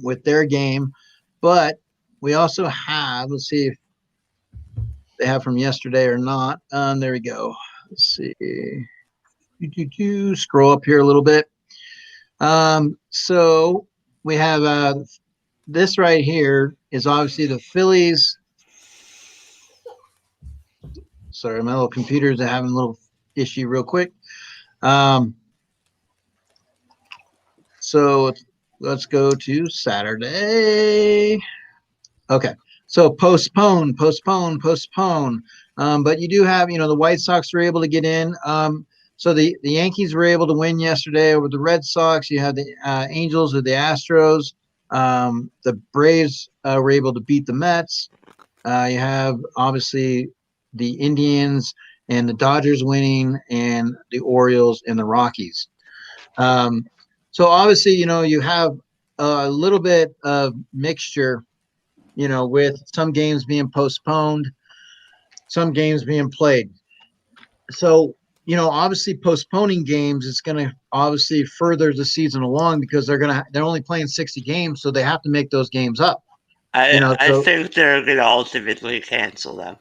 with their game. But we also have, let's see if they have from yesterday or not. There we go. Let's see. Scroll up here a little bit. So we have this right here is obviously the Phillies. Sorry, my little computers are having a little issue real quick. So let's go to Saturday. Okay. So postpone. But you do have, the White Sox were able to get in. So the Yankees were able to win yesterday over the Red Sox. You have the Angels or the Astros. The Braves were able to beat the Mets. You have obviously the Indians and the Dodgers winning, and the Orioles and the Rockies. So obviously, you have a little bit of mixture, with some games being postponed, some games being played. So, obviously postponing games is going to obviously further the season along because they're only playing 60 games, so they have to make those games up. I think they're going to ultimately cancel them.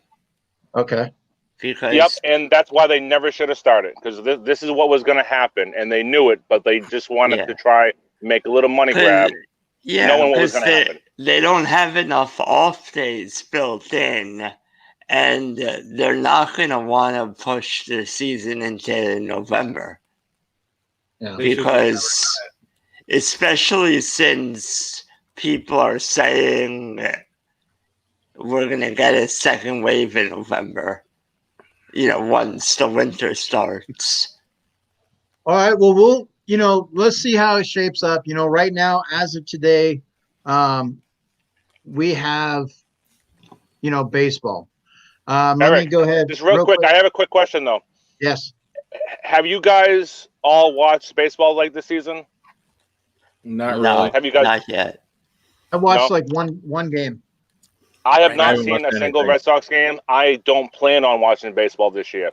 Okay. Because and that's why they never should have started, because this is what was going to happen, and they knew it, but they just wanted to try make a little money grab. Yeah, knowing what was going to happen. They don't have enough off days built in, and they're not going to want to push the season into November. Yeah. Because, especially since people are saying we're going to get a second wave in November, once the winter starts. All right. Well, let's see how it shapes up. Right now, as of today, we have, baseball. Let me go ahead. Just real quick. I have a quick question, though. Yes. Have you guys all watched baseball like this season? Not really. Have you guys? Not yet. I watched like one game. I have not seen a single Red Sox game. I don't plan on watching baseball this year.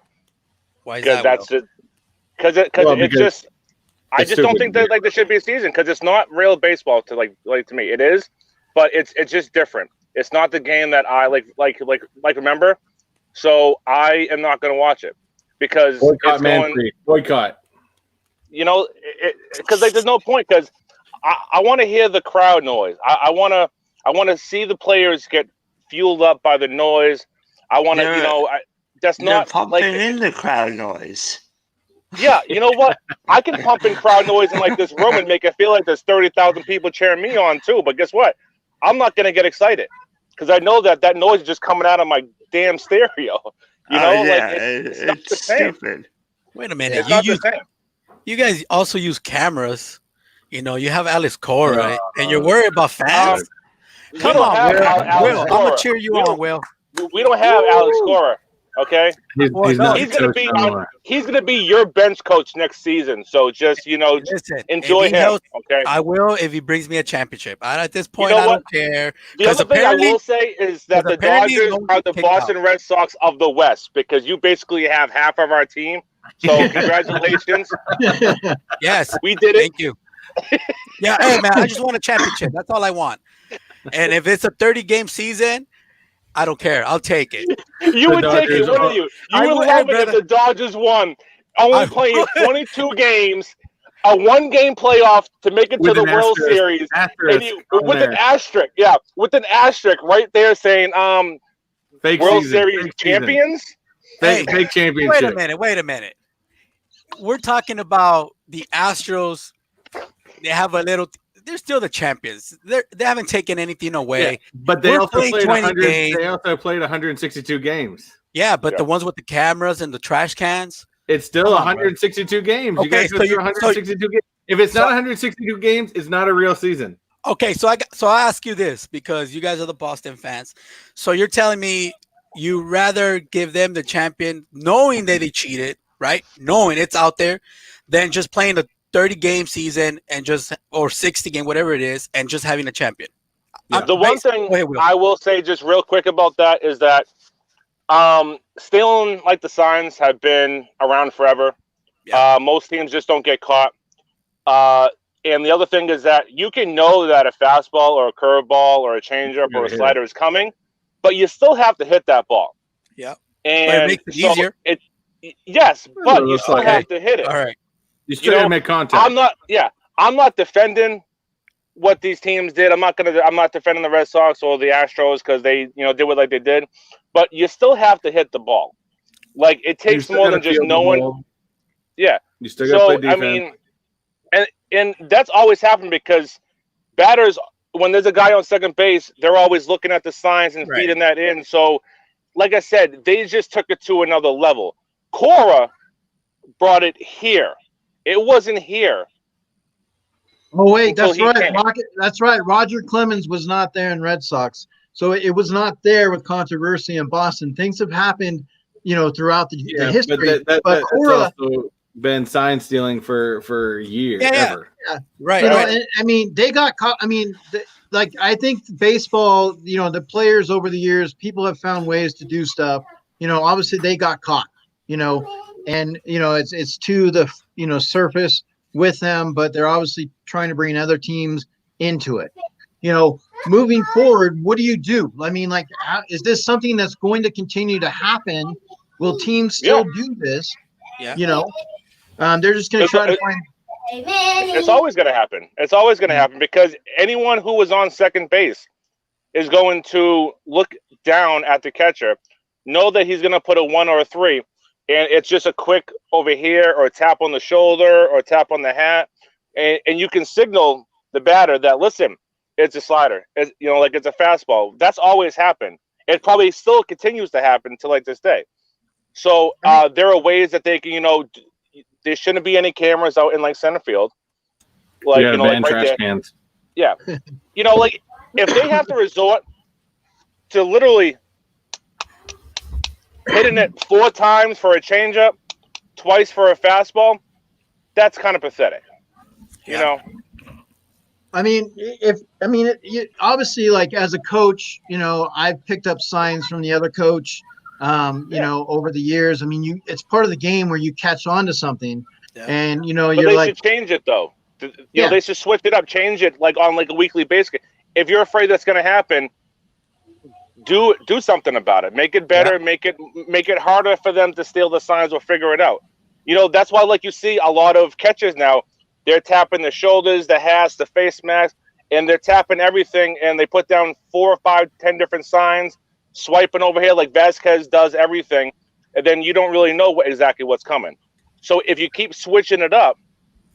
Why is that? Because I just don't think that there should be a season, because it's not real baseball to me. It is, but it's just different. It's not the game that I like remember. So I am not going to watch it because boycott. Because there's no point, because I want to hear the crowd noise. I want to see the players get fueled up by the noise. I want to, that's not pumping in the crowd noise. Yeah, you know what? I can pump in crowd noise in this room and make it feel like there's 30,000 people cheering me on too. But guess what? I'm not going to get excited because I know that noise is just coming out of my damn stereo. It's stupid. Wait a minute. You guys also use cameras. You have Alex Cora, and you're worried about fans. Come on, Will. I'm gonna cheer you on, Will. We don't have Alex Cora. Okay, he's gonna be your bench coach next season. So just enjoy him. Okay, I will if he brings me a championship. At this point, I don't care. The other thing I will say is that the Dodgers are the Boston Red Sox of the West, because you basically have half of our team. So congratulations. Yes, we did it. Thank you. Yeah, hey man, I just want a championship. That's all I want. And if it's a 30-game season, I don't care. I'll take it. You would take it, wouldn't you? You would love it if the Dodgers won, only playing 22 games, a one-game playoff to make it With to the an World asterisk- Series, asterisk on with an there. asterisk, with an asterisk right there saying Fake World season, Series fake season. champions. Fake Wait championship. a minute. We're talking about the Astros. They have a little. They're still the champions. They haven't taken anything away. Yeah, but they We're also playing played 20 100. games. They also played 162 games. Yeah, but Yeah. the ones with the cameras and the trash cans. It's still Come on, 162 games. You Okay, guys go so through you- 162 games. If it's not 162 games, it's not a real season. Okay, so I ask you this because you guys are the Boston fans. So you're telling me you rather give them the champion, knowing that they cheated, right? Knowing it's out there, than just playing a 30-game season and just or 60-game, whatever it is, and just having a champion. Yeah. The one thing Go ahead, Will. I will say just real quick about that is that stealing like the signs have been around forever. Yeah. Most teams just don't get caught. And the other thing is that you can know that a fastball or a curveball or a changeup or a hit slider is coming, but you still have to hit that ball. Yeah. And makes it so easier. Yes, but you looks still like have to hit it. All right. You still gotta make contact. I'm not defending what these teams did. I'm not defending the Red Sox or the Astros because they, did what like they did. But you still have to hit the ball. Like it takes more than just knowing. Yeah. You still gotta play defense. I mean, and that's always happened because batters, when there's a guy on second base, they're always looking at the signs and feeding that in. So, like I said, they just took it to another level. Cora brought it here. It wasn't here. Oh wait, that's Until he right. came. That's right. Roger Clemens was not there in Red Sox, so it was not there with controversy in Boston. Things have happened, throughout the history. But But Cora, that's also been sign stealing for years. Yeah. Ever. Right. and, I mean, they got caught. I mean, I think baseball, the players over the years, people have found ways to do stuff. Obviously they got caught. And it's to the surface with them, but they're obviously trying to bring other teams into it. Moving forward, what do you do? I mean, is this something that's going to continue to happen? Will teams still do this? Yeah. They're just going to try to find. It's always going to happen. It's always going to happen because anyone who was on second base is going to look down at the catcher, know that he's going to put a 1 or a 3, and it's just a quick over here or a tap on the shoulder or a tap on the hat, and you can signal the batter that, listen, it's a slider. It's, it's a fastball. That's always happened. It probably still continues to happen to like this day. So there are ways that they can, there shouldn't be any cameras out in like center field. Like, ban like right trash there. cans. Yeah. Like if they have to resort to literally hitting it 4 times for a changeup, twice for a fastball, that's kind of pathetic. I mean, obviously, like as a coach, I've picked up signs from the other coach, over the years. I mean, it's part of the game where you catch on to something, and but they should change it though. They should switch it up, change it like on like a weekly basis. If you're afraid that's going to happen, do something about it. Make it better. Yeah. Make it harder for them to steal the signs or figure it out. That's why like you see a lot of catchers now. They're tapping the shoulders, the hats, the face mask, and they're tapping everything. And they put down 4 or 5, 10 different signs, swiping over here like Vasquez does everything, and then you don't really know exactly what's coming. So if you keep switching it up,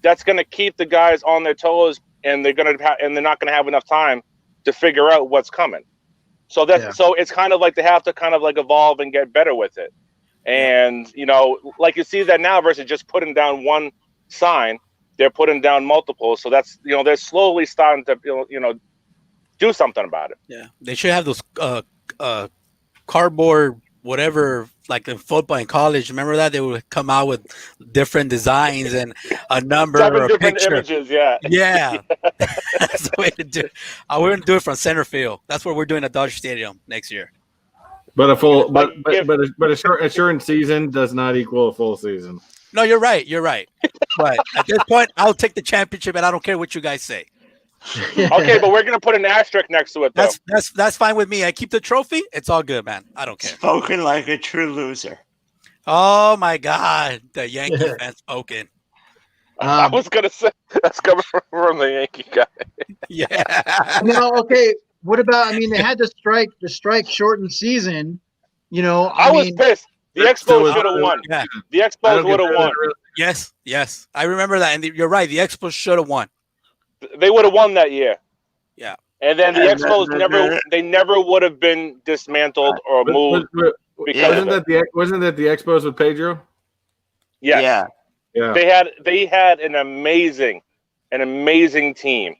that's going to keep the guys on their toes, and they're not going to have enough time to figure out what's coming. So so it's kind of like they have to kind of like evolve and get better with it. And like you see that now versus just putting down one sign, they're putting down multiple. So that's they're slowly starting to do something about it. Yeah, they should have those cardboard whatever, like in football in college. Remember that they would come out with different designs and a number 7 or a different picture. images. Yeah. That's the way to do it. We're gonna do it from center field. That's what we're doing at Dodger Stadium next year. But a shortened season does not equal a full season. No, you're right. But at this point, I'll take the championship, and I don't care what you guys say. Okay, but we're gonna put an asterisk next to it, though. That's fine with me. I keep the trophy. It's all good, man. I don't care. Spoken like a true loser. Oh my God, the Yankee fan spoken. I was gonna say that's coming from the Yankee guy. Yeah. No, okay. What about? I mean, they had the strike shortened season. I was pissed. The Expos should have won. Yeah. The Expos would have won. Yes. I remember that. And you're right. The Expos should have won. They would have won that year. Yeah. And then the Expos never would have been dismantled or moved. Wasn't that the Expos with Pedro? Yes. Yeah. They had an amazing team.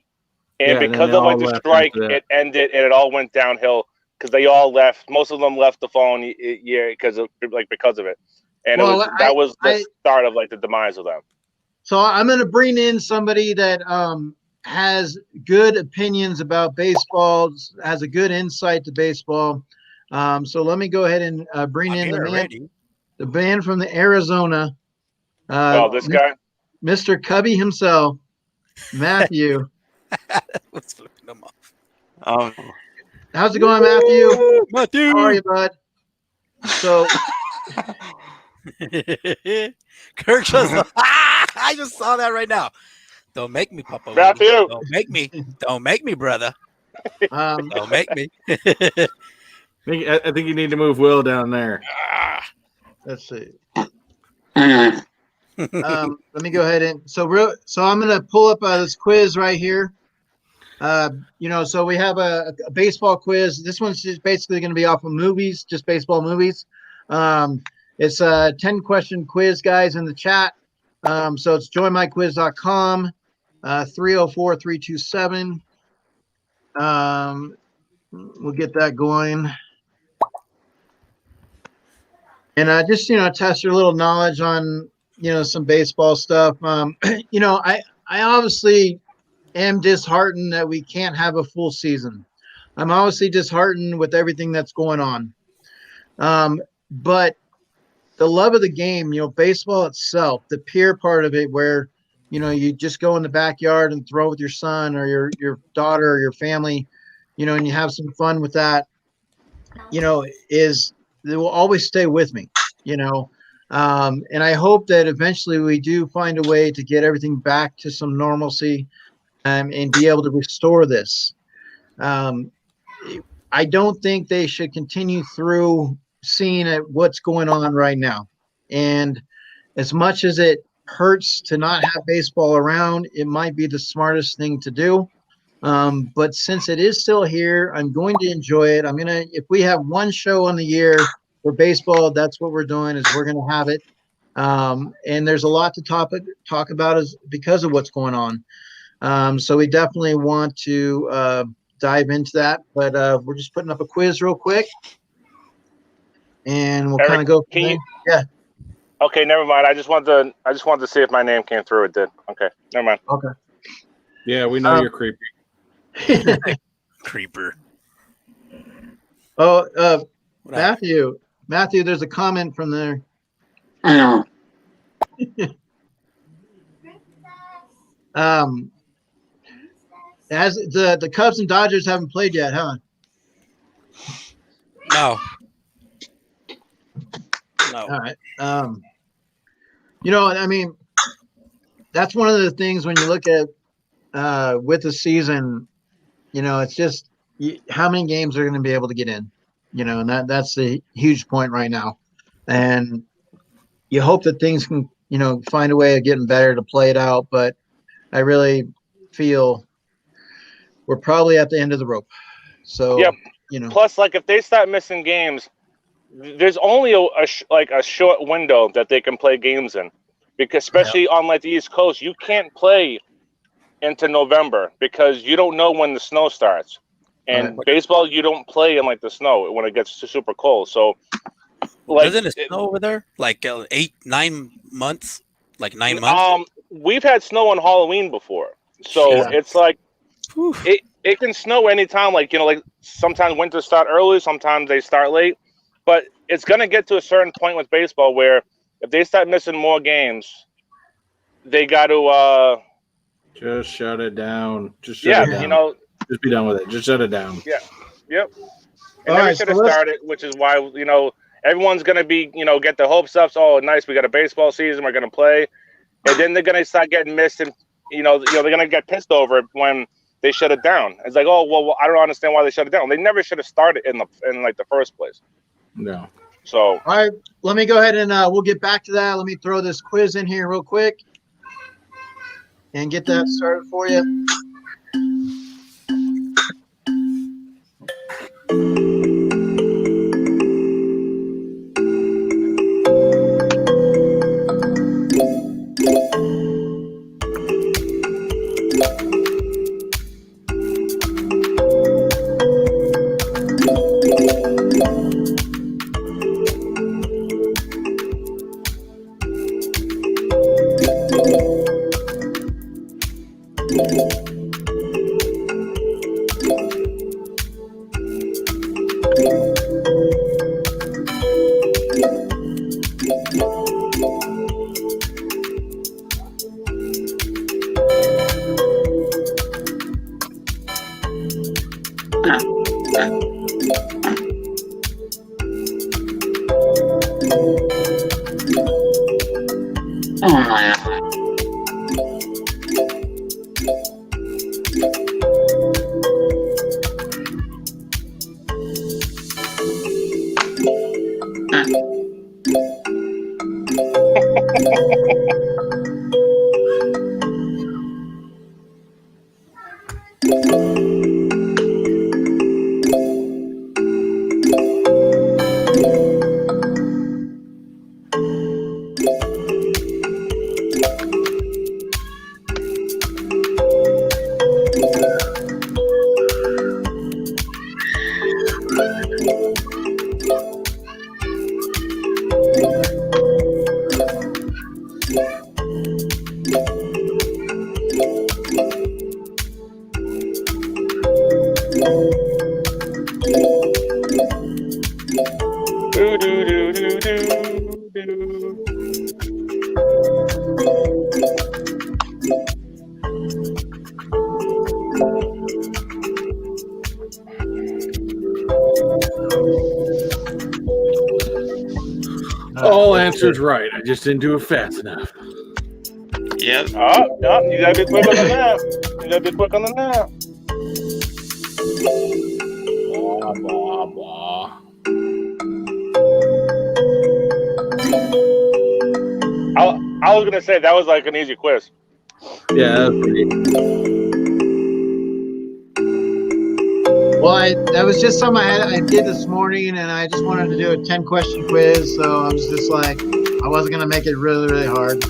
And because of like the strike, it ended and it all went downhill because they all left. Most of them left the following year because of it. And that was the start of like the demise of them. So I'm going to bring in somebody that has good opinions about baseball, has a good insight to baseball. So let me go ahead and bring in the man from the Arizona. This guy, Mr. Cubby himself, Matthew. Let's flip them off. How's it going, Matthew? Matthew. How are you, bud? So, Kirk just. I just saw that right now. Don't make me, Papa. Matthew. Don't make me, brother. Don't make me. I think you need to move Will down there. Let's see. Let me go ahead and so I'm going to pull up this quiz right here. So we have a baseball quiz. This one's just basically going to be off of movies, just baseball movies. It's a 10-question quiz, guys, in the chat. So it's joinmyquiz.com, 304-327. We'll get that going. And just, test your little knowledge on, some baseball stuff. I obviously am disheartened that we can't have a full season. I'm obviously disheartened with everything that's going on. But the love of the game, baseball itself, the peer part of it where, you just go in the backyard and throw with your son or your daughter or your family, and you have some fun with that, they will always stay with me, and I hope that eventually we do find a way to get everything back to some normalcy and be able to restore this. I don't think they should continue through seeing what's going on right now. And as much as it hurts to not have baseball around, it might be the smartest thing to do. But since it is still here, I'm going to enjoy it. If we have one show on the year for baseball, that's what we're doing, is we're going to have it. And there's a lot to talk about because of what's going on. So we definitely want to dive into that, but we're just putting up a quiz real quick. And we'll kind of go. Yeah. Okay, never mind. I just wanted to see if my name came through. It did. Okay, never mind. Okay. Yeah, we know you're creepy. Creeper. Oh, Matthew, there's a comment from there. I know. As the Cubs and Dodgers haven't played yet, huh? No. All right. That's one of the things when you look at with the season, it's just how many games are going to be able to get in, and that's the huge point right now. And you hope that things can, find a way of getting better to play it out. But I really feel we're probably at the end of the rope. So, yep. Plus, like if they start missing games, there's only a short window that they can play games in, because especially on like the East Coast, you can't play into November because you don't know when the snow starts. And baseball, you don't play in like the snow when it gets super cold. So, doesn't it snow over there like 8-9 months? Like 9 months? We've had snow on Halloween before, so it's like it can snow anytime. Like sometimes winters start early, sometimes they start late. But it's going to get to a certain point with baseball where if they start missing more games, they got to just shut it down. Just be done with it. Just shut it down. Yeah. Yep. And then we should have started, which is why everyone's going to be get the hopes up. So, oh, nice, we got a baseball season, we're going to play, and then they're gonna start getting missed, and they're gonna get pissed over it when they shut it down. It's like, oh well, I don't understand why they shut it down. They never should have started in the first place. No. So All right, let me go ahead and we'll get back to that. Let me throw this quiz in here real quick and get that started for you. All answers right. I just didn't do it fast enough. Yep. Oh, you gotta be quick on the nap. You gotta be quick on the nap. Blah, blah, blah. I was gonna say that was like an easy quiz. Yeah, that's pretty. Well, that was just something I did this morning, and I just wanted to do a 10-question quiz. So I was just like, I wasn't gonna make it really, really hard.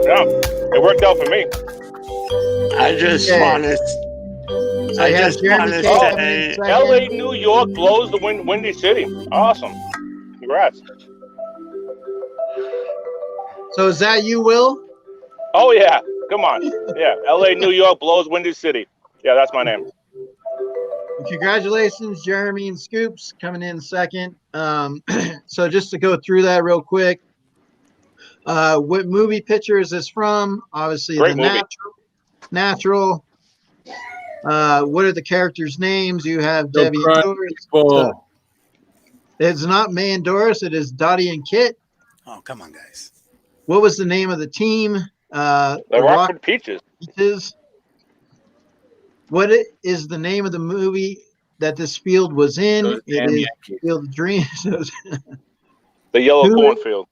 Yeah, it worked out for me. I just Okay. want to. So I you have just Jeremy want K to coming say, in second. LA, New York blows the Windy City. Awesome. Congrats. So is that you, Will? Oh yeah, come on. Yeah, LA, New York blows Windy City. Yeah, that's my name. Congratulations, Jeremy and Scoops coming in second. So just to go through that real quick, what movie picture is this from? Obviously, Great the movie. Natural. What are the characters' names? You have So Debbie and Brian, Doris. well, So it's not May and Doris. It is Dottie and Kit. Oh, come on, guys. What was the name of the team? The The Rockford Peaches. Peaches. What is the name of the movie that this field was in? Those It damn is Yankees. Field of Dreams. The Yellow Who- Cornfield.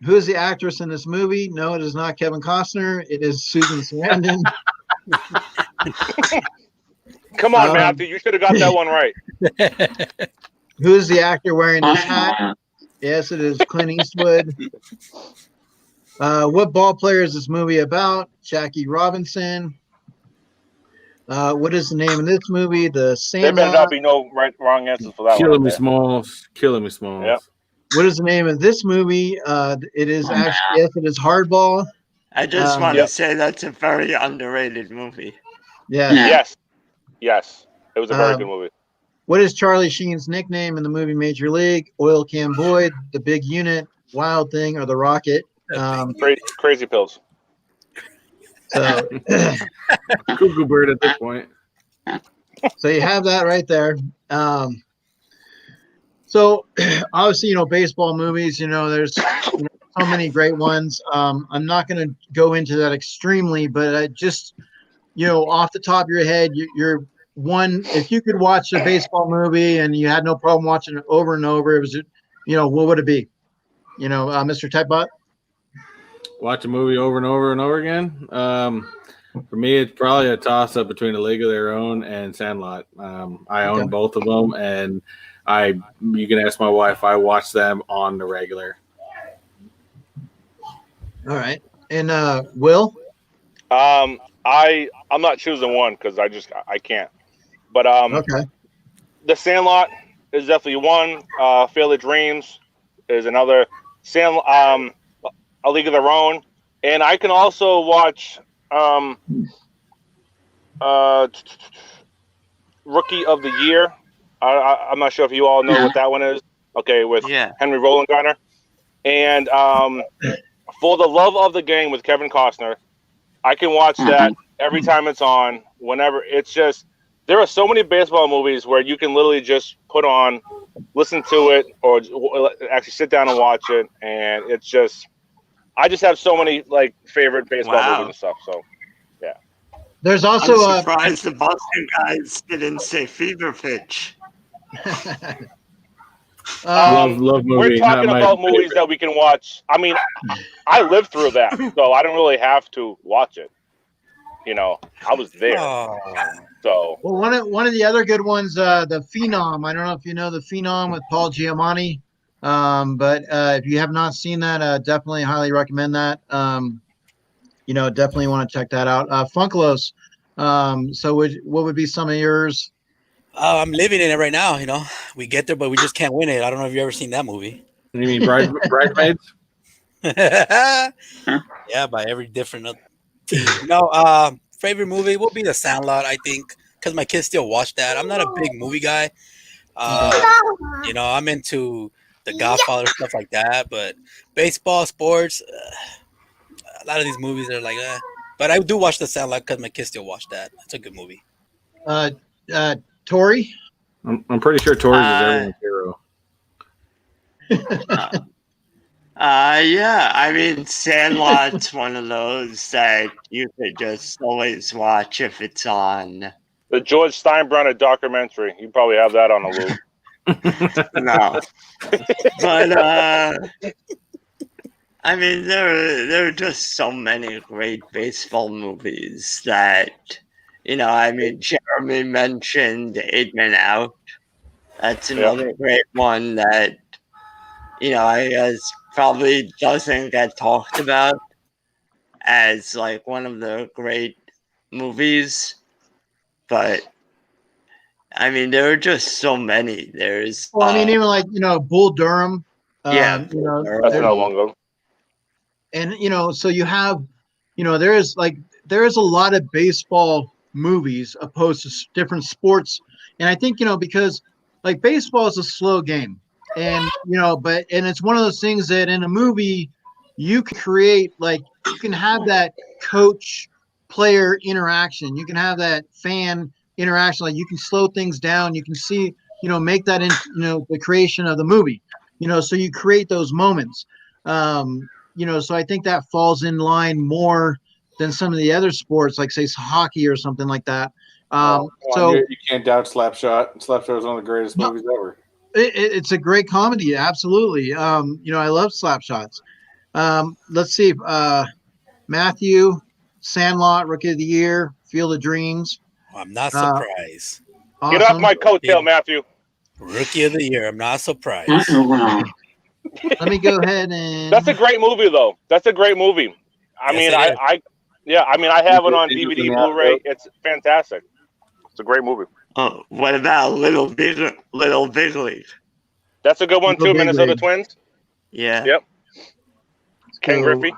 Who is the actress in this movie? No, it is not Kevin Costner. It is Susan Sarandon. Come on, Matthew. You should have got that one right. Who is the actor wearing this hat? Yes, it is Clint Eastwood. What ball player is this movie about? Jackie Robinson. What is the name of this movie? The There Sandlot. better not be no wrong answers for that Killing one. me, Smalls. Killing me, Smalls. Yep. What is the name of this movie? It is actually, yes, it is Hardball. I just want Yep. to say that's a very underrated movie. Yeah. Yes. It was a very good movie. What is Charlie Sheen's nickname in the movie Major League? Oil Can Boyd, The Big Unit, Wild Thing, or The Rocket? Crazy Pills. So, Cuckoo bird at this point. so you have that right there. So obviously, baseball movies, there's so many great ones. I'm not going to go into that extremely, but just off the top of your head, you're one. If you could watch a baseball movie and you had no problem watching it over and over, it was, what would it be? Mr. Typebot? Watch a movie over and over and over again. For me, it's probably a toss-up between A League of Their Own and Sandlot. I own both of them, and you can ask my wife. I watch them on the regular. All right, and Will? I'm not choosing one because I can't. But Okay. The Sandlot is definitely one. Field of Dreams is another. A League of Their Own, and I can also watch Rookie of the Year. I'm not sure if you all know what that one is. Okay, with Henry Roland Garner, and For the Love of the Game with Kevin Costner. I can watch that every time it's on. Whenever it's just, there are so many baseball movies where you can literally just put on, listen to it, or actually sit down and watch it, and it's just. I just have so many favorite baseball movies and stuff. So, yeah. There's also I'm surprised the Boston guys didn't say Fever Pitch. Love movie. We're talking about movies that we can watch. I mean, I lived through that, so I don't really have to watch it. I was there. So, well, one of the other good ones, the Phenom. I don't know if you know the Phenom with Paul Giamatti. But if you have not seen that, definitely highly recommend that. Definitely want to check that out. Funklos. So what would be some of yours? I'm living in it right now. We get there, but we just can't win it. I don't know if you've ever seen that movie. You mean Bridesmaids? Yeah, by every different team. Favorite movie will be The Sandlot, I think, because my kids still watch that. I'm not a big movie guy. I'm into The Godfather, stuff like that. But baseball, sports, a lot of these movies are like, But I do watch The Sandlot because my kids still watch that. It's a good movie. Tori? I'm pretty sure Tori's is everyone's hero. Yeah. I mean, Sandlot's one of those that you could just always watch if it's on. The George Steinbrenner documentary. You probably have that on a loop. No. But, I mean, there are just so many great baseball movies that, Jeremy mentioned 8 Men Out. That's another great one that, I guess probably doesn't get talked about as one of the great movies. But, I mean, there are just so many. There's even Bull Durham. That's not long ago. And so you have, there is a lot of baseball movies opposed to different sports, and I think because baseball is a slow game, and and it's one of those things that in a movie you can create you can have that coach player interaction, you can have that fan interaction, you can slow things down, you can see make that in the creation of the movie, so you create those moments. So I think that falls in line more than some of the other sports, like say hockey or something like that. So you can't doubt Slapshot. Slapshot is one of the greatest movies ever. It's a great comedy, absolutely. I love Slapshots. Let's see, Matthew, Sandlot, Rookie of the Year, Field of Dreams. I'm not surprised. Awesome. Get off my coattail, Matthew. Rookie of the Year. I'm not surprised. Let me go ahead and. That's a great movie, though. That's a great movie. I have it on DVD, Blu-ray. It's fantastic. It's a great movie. Oh, what about Little Big League? That's a good one too. Minnesota Twins. Yeah. Yep. Ken Griffey.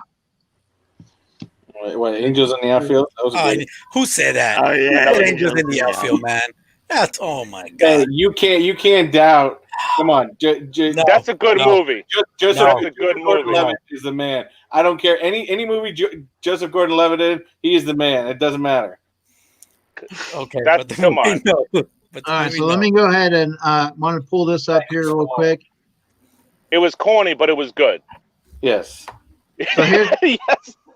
What, Angels in the Outfield? Who said that? Oh yeah, Angels in the Outfield, man. That's my god. Hey, you can't doubt. Come on, that's a good movie. That's a good movie. Levitt is the man. I don't care any movie Joseph Gordon-Levitt did. He is the man. It doesn't matter. Okay, come on. All right, so let me go ahead and want to pull this up here real quick. It was corny, but it was good. Yes. So here's Yes.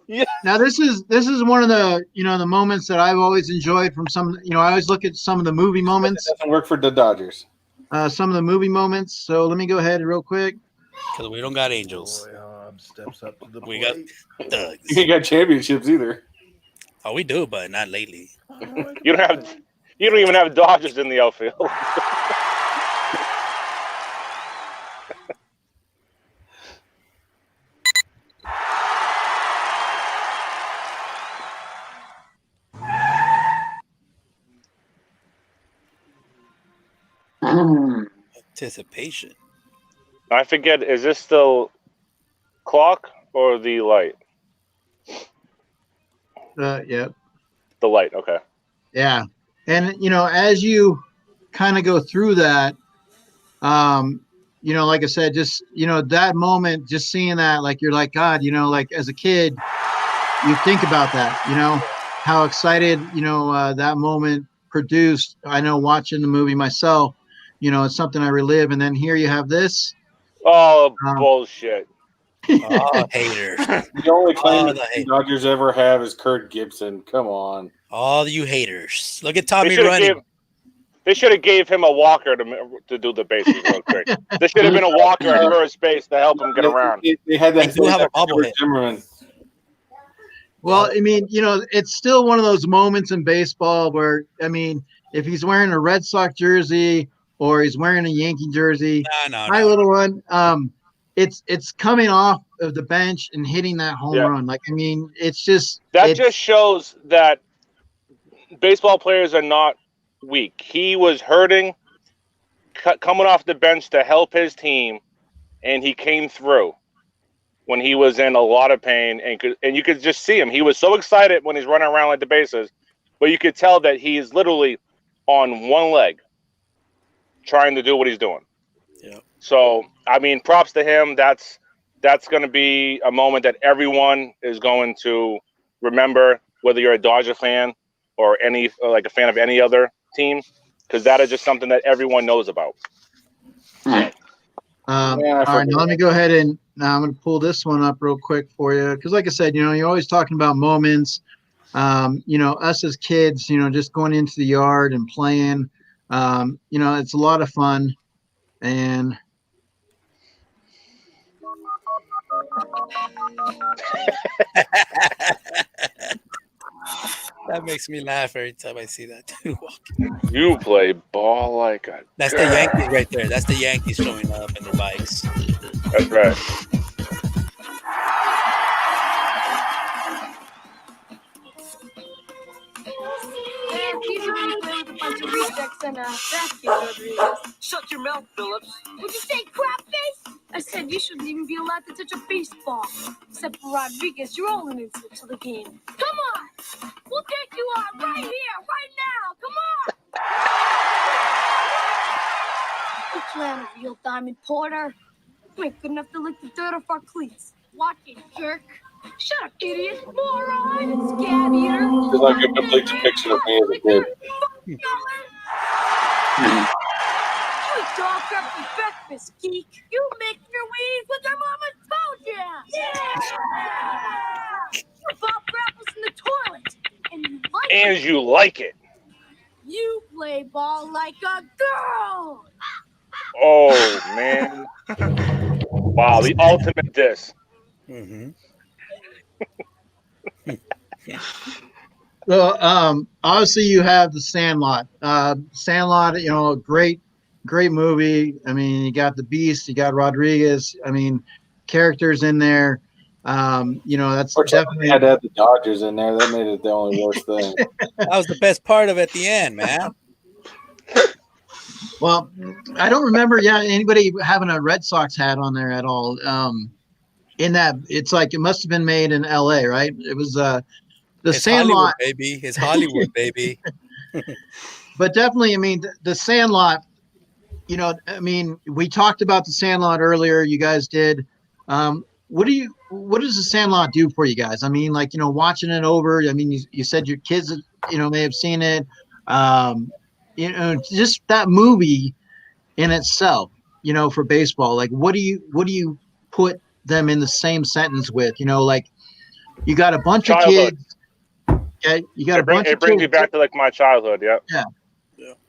Yes. now this is one of the the moments that I've always enjoyed from some. I always look at some of the movie It moments, doesn't work for the Dodgers. some of the movie moments. So let me go ahead real quick. Because we don't got angels. Roy Hobbs steps up to the We got plate. thugs. You ain't got championships either. Oh, we do, but not lately. You don't even have Dodgers in the outfield. Anticipation. I forget. Is this still clock or the light? Yeah. The light. Okay. Yeah. And, as you kind of go through that, like I said, just, that moment, just seeing that, like, you're like, God, like as a kid, you think about that, how excited, that moment produced. I know watching the movie myself, it's something I relive. And then here you have this. Oh, bullshit. Oh, haters. The only claim Oh, that the the Dodgers ever have is Kurt Gibson. Come on. All you haters. Look at They Tommy should have running. gave him a walker to do the bases real quick. There should have been a walker at first base to help him get around. They had that. They do have a bobblehead. Zimmerman. Well, I mean, it's still one of those moments in baseball where, I mean, if he's wearing a Red Sox jersey or he's wearing a Yankee jersey, my little one, it's coming off of the bench and hitting that home run. Like, I mean, it's just just shows that baseball players are not weak. He was hurting, coming off the bench to help his team, and he came through when he was in a lot of pain, and you could just see him. He was so excited when he's running around like the bases, but you could tell that he is literally on one leg trying to do what he's doing. Yeah. So, I mean, props to him. That's going to be a moment that everyone is going to remember, whether you're a Dodger fan or like a fan of any other team, because that is just something that everyone knows about. All right, now let me go ahead and now I'm going to pull this one up real quick for you. Because like I said, you're always talking about moments, us as kids, just going into the yard and playing, it's a lot of fun. And That makes me laugh every time I see that dude walking. You play ball like a... That's the Yankees right there. That's the Yankees showing up in their bikes. That's right. Shut your mouth, Phillips. Would you say crap face? I said you shouldn't even be allowed to touch a baseball. Except for Rodriguez, you're all an insult to the game. Come on! We'll take you on right here, right now! Come on! We plan a real Diamond Porter. You ain't good enough to lick the dirt off our cleats. Watch it, jerk. Shut up, idiot. Moron! Scab eater. It's like a complete depiction of me as a kid. You eat dog crap for breakfast, geek. You make your weed with your mama's toe jam. Yeah! You pop grapples in the toilet, and you like it. You play ball like a girl. Oh, man. Wow, the ultimate diss. Mm-hmm. well, obviously you have the Sandlot. Sandlot, great movie. I mean, you got the Beast, you got Rodriguez. I mean, characters in there. That's definitely had to have the Dodgers in there. That made it the only worst thing. That was the best part of it at the end, man. Well, I don't remember anybody having a Red Sox hat on there at all. In that, it's like it must have been made in LA, right? It was the It's Sandlot, Hollywood, baby. It's Hollywood, baby. but definitely, I mean, the Sandlot. I mean, we talked about the Sandlot earlier. You guys did. What does the Sandlot do for you guys? I mean, like, watching it over. I mean, you said your kids, may have seen it. Just that movie in itself, for baseball. Like, what do you put them in the same sentence with? You know, like you got a bunch of Childhood. kids. Okay, you got a bunch It of brings kids. you back to like my childhood. Yeah.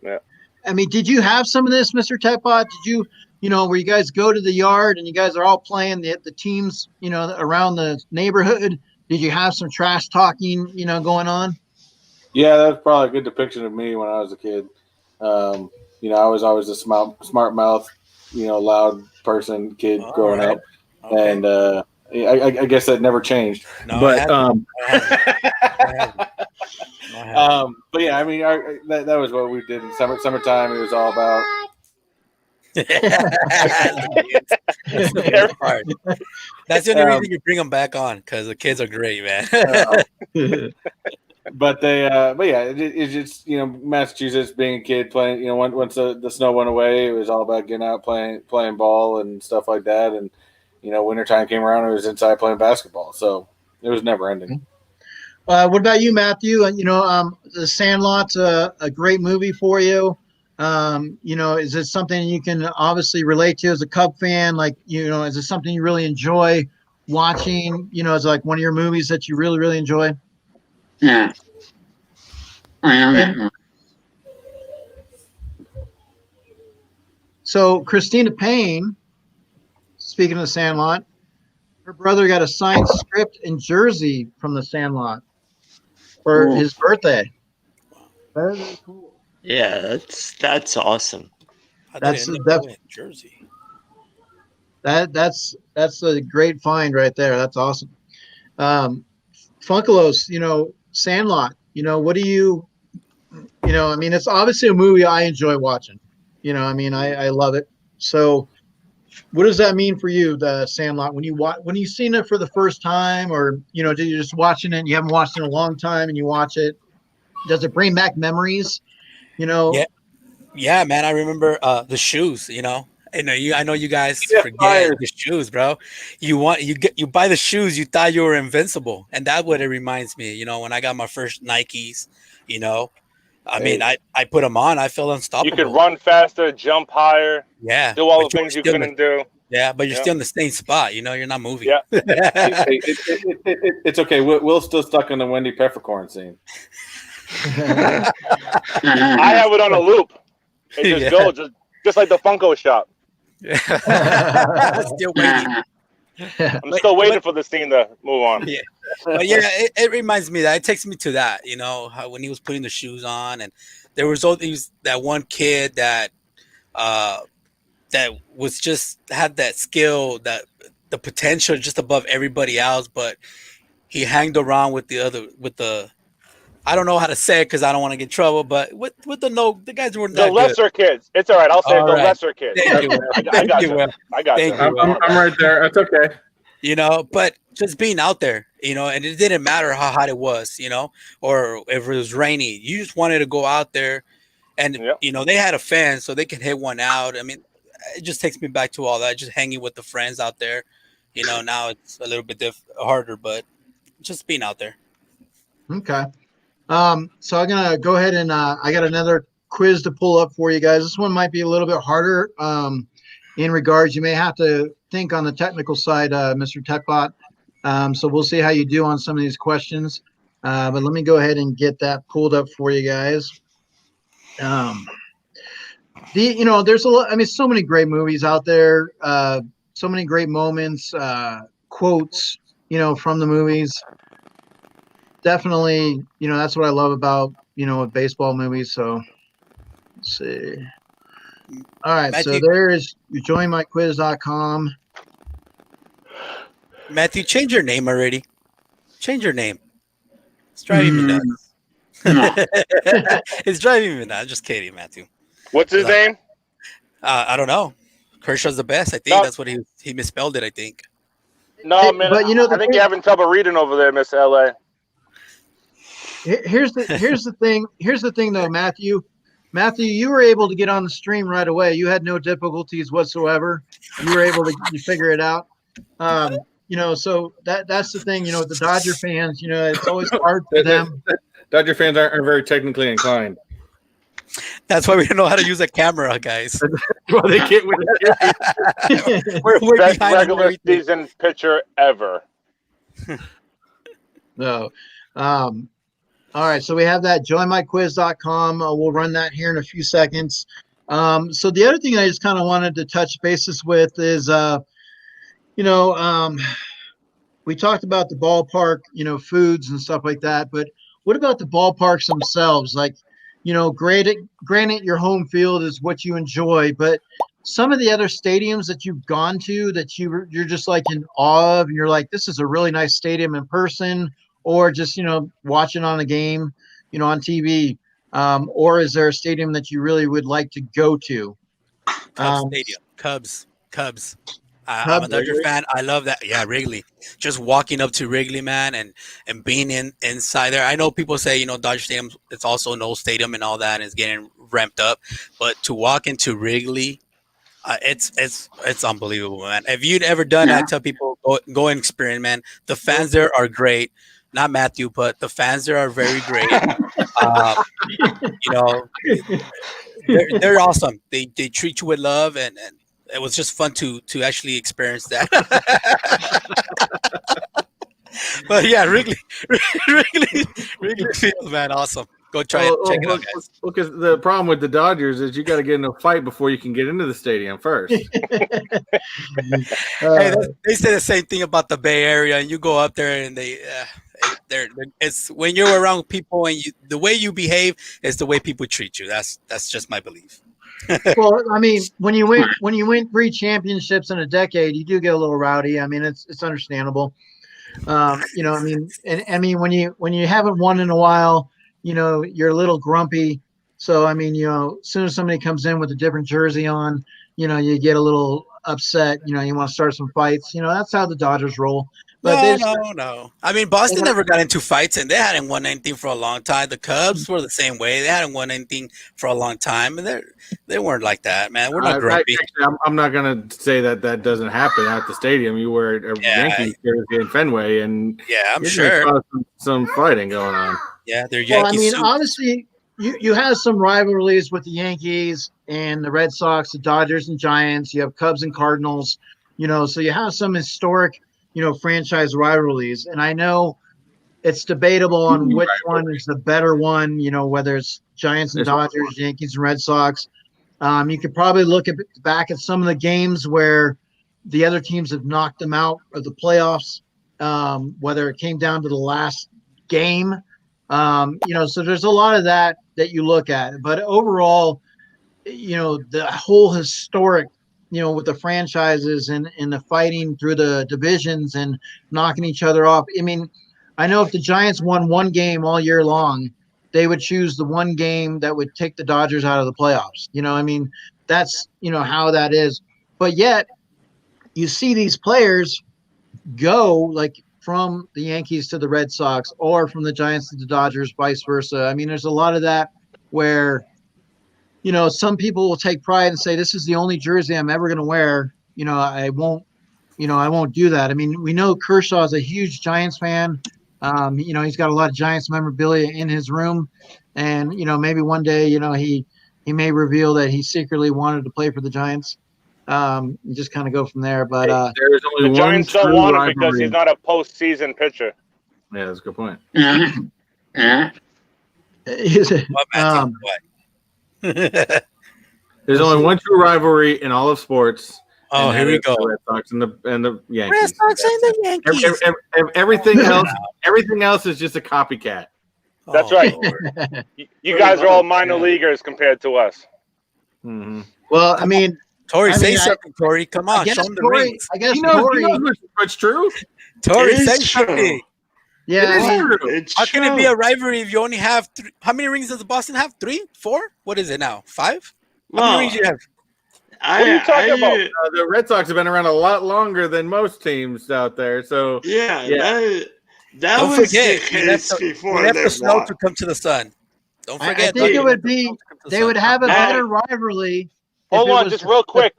Yeah. I mean, did you have some of this, Mr. Tetbot? Did you know, where you guys go to the yard and you guys are all playing the teams, you know, around the neighborhood? Did you have some trash talking, you know, going on? Yeah, that's probably a good depiction of me when I was a kid. You know, I was always a smart mouth, you know, loud person, kid growing right. up, Okay. and I guess that never changed. No, it But hasn't. but yeah, I mean, that was what we did in summertime. It was all about. That's the best part. That's the only reason you bring them back on, because the kids are great, man. But yeah, it's just, you know, Massachusetts, being a kid playing, you know, once the snow went away, it was all about getting out, playing ball and stuff like that. And, you know, wintertime came around, it was inside playing basketball. So it was never ending. What about you, Matthew? You know, The Sandlot's a great movie for you. You know, is it something you can obviously relate to as a Cub fan? Like, you know, is it something you really enjoy watching? You know, is it like one of your movies that you really, really enjoy? Yeah. And so Christina Payne, speaking of The Sandlot, her brother got a signed script in Jersey from The Sandlot for his birthday. Very, very cool. Yeah, that's awesome. That's Jersey. That's a great find right there. That's awesome. Funkelos, you know, Sandlot, you know, what do you know, I mean, it's obviously a movie I enjoy watching. You know, I mean, I love it. So what does that mean for you, The Sandlot, when you've seen it for the first time, or, you know, you're just watching it and you haven't watched it in a long time and you watch it? Does it bring back memories? You know? Yeah, man. I remember the shoes, you know. I know you guys forget the shoes, bro. You buy the shoes, you thought you were invincible. And that's what it reminds me, you know, when I got my first Nikes, you know. I mean, I put them on, I felt unstoppable. You could run faster, jump higher, yeah, do all the things you couldn't do. Yeah, but you're still in the same spot, you know, you're not moving. Yeah. It's okay. Will's still stuck in the Wendy Peppercorn scene. I have it on a loop. It just goes just like the Funko shop. Still waiting. I'm still waiting for the scene to move on. Yeah, but yeah, it reminds me it takes me to that, you know, how when he was putting the shoes on, and there was always that one kid that was just had that skill, that the potential just above everybody else, but he hanged around with the I don't know how to say it because I don't want to get in trouble, but with the guys were the lesser kids. It's all right. I'll say the lesser kids. Thank you. I got you. I'm right there. That's okay. You know, but just being out there, you know, and it didn't matter how hot it was, you know, or if it was rainy. You just wanted to go out there, and you know, they had a fan, so they could hit one out. I mean, it just takes me back to all that, just hanging with the friends out there. You know, now it's a little bit harder, but just being out there. Okay. So I'm gonna go ahead and I got another quiz to pull up for you guys. This one might be a little bit harder in regards. You may have to think on the technical side, Mr. Tetbot. So we'll see how you do on some of these questions. But let me go ahead and get that pulled up for you guys. You know, there's a lot. I mean, so many great movies out there. So many great moments, quotes, you know, from the movies. Definitely, you know, that's what I love about, you know, with baseball movies. So let's see. All right. Matthew, so there is joinmyquiz.com. Matthew, change your name already. Change your name. It's driving me nuts. It's driving me nuts. I'm just kidding, Matthew. What's his name? I don't know. Kershaw's the best. I think that's what he misspelled it, I think. No, man. But you know, I think you're having trouble reading over there, Miss LA. Here's the thing. Here's the thing, though, Matthew. Matthew, you were able to get on the stream right away. You had no difficulties whatsoever. You were able to figure it out. You know, so that's the thing. You know, the Dodger fans. You know, it's always hard for them. Dodger fans aren't very technically inclined. That's why we don't know how to use a camera, guys. Well, they can't win. We're Best behind on regular everything. season pitcher ever. No. All right, so we have that joinmyquiz.com. We'll run that here in a few seconds. So the other thing I just kind of wanted to touch bases with is, we talked about the ballpark, foods and stuff like that, but what about the ballparks themselves? Like, granted your home field is what you enjoy, but some of the other stadiums that you've gone to that you're just like in awe of, and you're like, this is a really nice stadium in person, or just, watching on a game, on TV. Or is there a stadium that you really would like to go to? Cubs Stadium. Cubs. I'm a Dodger fan. I love that. Yeah, Wrigley. Just walking up to Wrigley, man, and being inside there. I know people say, Dodger Stadium, it's also an old stadium and all that, and it's getting ramped up. But to walk into Wrigley, it's unbelievable, man. If you'd ever done that, I tell people go and experience, man. The fans there are great. Not Matthew, but the fans there are very great. They're awesome. They treat you with love, and it was just fun to actually experience that. But yeah, Wrigley Field, man, awesome. Go try it. Check it out, guys. Because the problem with the Dodgers is you got to get in a fight before you can get into the stadium first. Hey, they say the same thing about the Bay Area, and you go up there, and it's when you're around people, and the way you behave is the way people treat you. That's just my belief. Well, I mean, when you win 3 championships in a decade, you do get a little rowdy. I mean, it's understandable. I mean, when you haven't won in a while, you're a little grumpy. So, I mean, as soon as somebody comes in with a different jersey on, you get a little upset. You want to start some fights. That's how the Dodgers roll. But no. I mean, Boston never got into fights, and they hadn't won anything for a long time. The Cubs were the same way; they hadn't won anything for a long time, and they weren't like that, man. We're not grumpy. I'm not gonna say that doesn't happen at the stadium. You wear a Yankees jersey in Fenway, and I'm sure some fighting going on. Yeah, they're Yankees. Well, I mean, honestly, you have some rivalries with the Yankees and the Red Sox, the Dodgers and Giants. You have Cubs and Cardinals. So you have some historic, franchise rivalries. And I know it's debatable on which one is the better one, whether it's Giants and Dodgers, Yankees and Red Sox. You could probably look back at some of the games where the other teams have knocked them out of the playoffs, whether it came down to the last game. So there's a lot of that you look at. But overall, the whole historic, with the franchises and the fighting through the divisions and knocking each other off. I mean, I know if the Giants won one game all year long, they would choose the one game that would take the Dodgers out of the playoffs. I mean, that's, how that is. But yet you see these players go like from the Yankees to the Red Sox or from the Giants to the Dodgers, vice versa. I mean, there's a lot of that where, some people will take pride and say, this is the only jersey I'm ever going to wear. I won't do that. I mean, we know Kershaw is a huge Giants fan. He's got a lot of Giants memorabilia in his room, and, maybe one day, he may reveal that he secretly wanted to play for the Giants. Just kind of go from there. But there's only the Giants don't want him because he's not a postseason pitcher. Yeah, that's a good point. There's only one true rivalry in all of sports. Oh, here we go. The Red Sox and the Yankees. Red Sox and the Yankees. Everything else is just a copycat. That's right. You guys are all minor leaguers compared to us. Mm-hmm. Well, I mean, Tori, say something, Tori. Come on, show them the rings. I guess he knows what's true. Tori, say something. Yeah, how can it be a rivalry if you only have 3? How many rings does Boston have? 3? 4? What is it now? 5? How many rings do you have? What are you talking about? The Red Sox have been around a lot longer than most teams out there. So that Don't was forget, the case before. we left the snow to come to the sun. Don't forget. I think it would be they would have a better rivalry. Hold on, just real quick.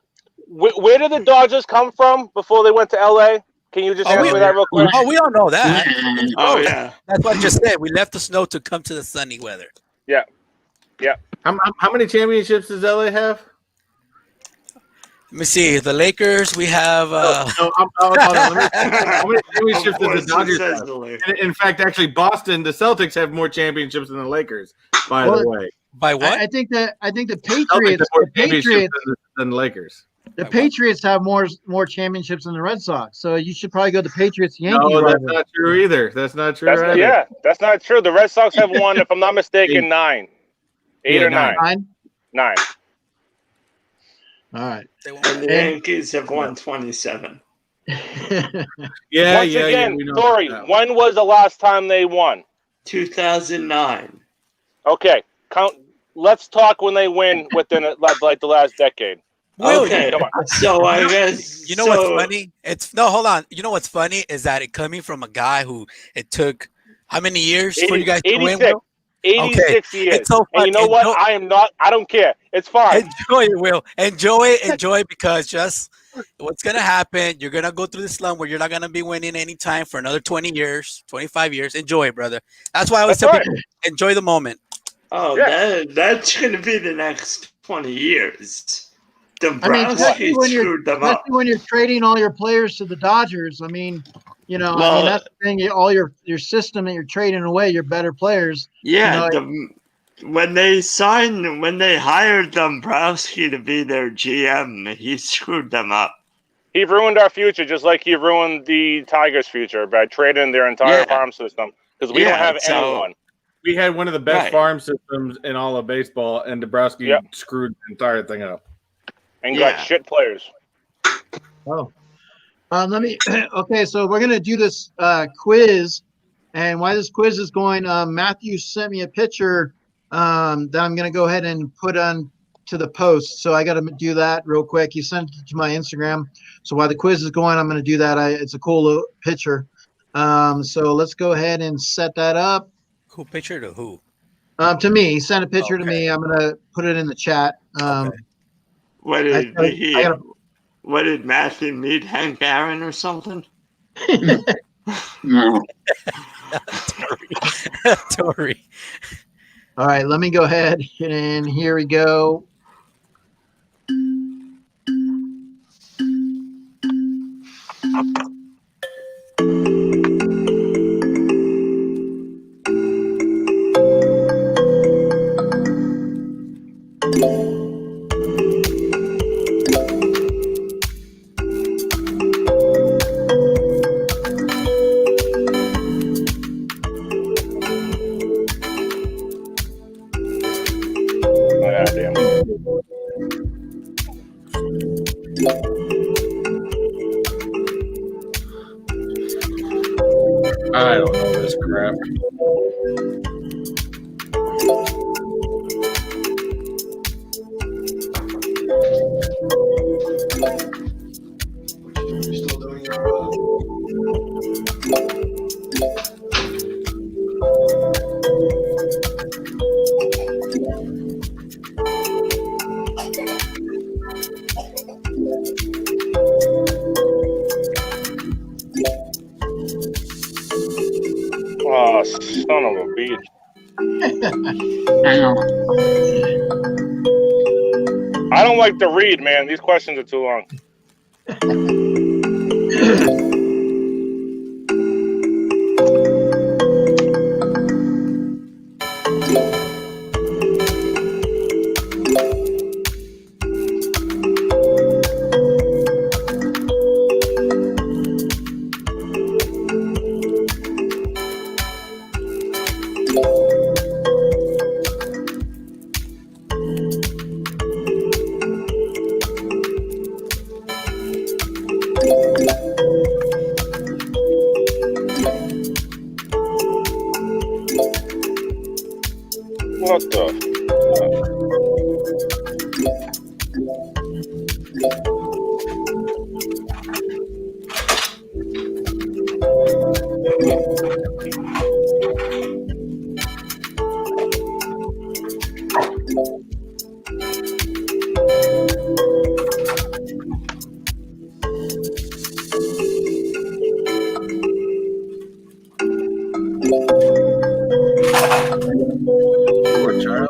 Where did the Dodgers come from before they went to LA? Can you just answer that real quick? Oh, we all know that. Oh, yeah. That's what I just said. We left the snow to come to the sunny weather. Yeah. How many championships does LA have? Let me see. The Lakers, we have. Hold on. How many championships does the Dodgers says have? the Lakers. In fact, actually, Boston, the Celtics have more championships than the Lakers. By the way, By what? I think the Celtics Patriots, have more championships than the Lakers. the Patriots have more championships than the Red Sox. So you should probably go the Patriots Yankees. No, that's rivalry. not true either. That's not true. either. Yeah, that's not true. The Red Sox have won, if I'm not mistaken, 9. 8 Yeah, or 9. 9? 9. All right. And the Yankees have won 27. Yeah, Once again, we know Tori, that. when was the last time they won? 2009. Okay, let's talk when they win within like the last decade. Okay, come on. so I guess You know what's funny? Hold on. You know what's funny is that it coming from a guy who it took how many years for you guys to win? 86. Will? 86 years. It's so and you fun. know what? I don't care. It's fine. Enjoy it, Will. Enjoy it, because just what's gonna happen, you're gonna go through the slump where you're not gonna be winning anytime for another 20 years, 25 years. Enjoy it, brother. That's why I always tell people, enjoy the moment. Oh, Yeah. that's going to be the next 20 years. Especially screwed them up. when you're trading all your players to the Dodgers. I mean, that's the thing. All your system that you're trading away, your better players. Yeah, when they hired Dombrowski to be their GM, he screwed them up. He ruined our future just like he ruined the Tigers' future by trading their entire farm system because we don't have anyone. We had one of the best farm systems in all of baseball, and Dombrowski screwed the entire thing up. And got shit players. Oh. Let me. Okay, so we're gonna do this quiz, and while this quiz is going, Matthew sent me a picture that I'm gonna go ahead and put on to the post. So I got to do that real quick. He sent it to my Instagram. So while the quiz is going, I'm gonna do that. It's a cool little picture. So let's go ahead and set that up. Cool picture to who? To me. He sent a picture to me. I'm gonna put it in the chat. What did Matthew meet Hank Aaron or something? No. Tori. All right, let me go ahead and here we go. I don't know this crap. Oh, son of a bitch. I don't like to read, man. These questions are too long. What the? Poor child.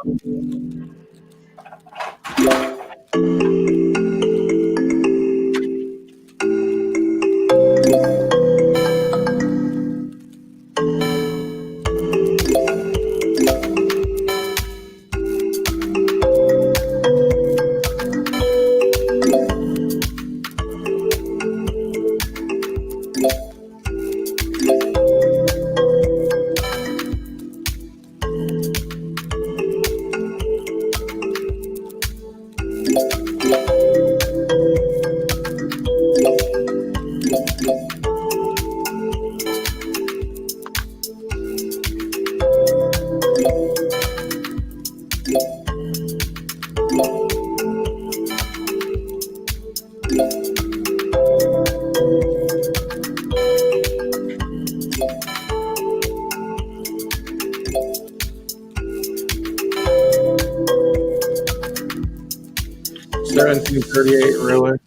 $17.38, really.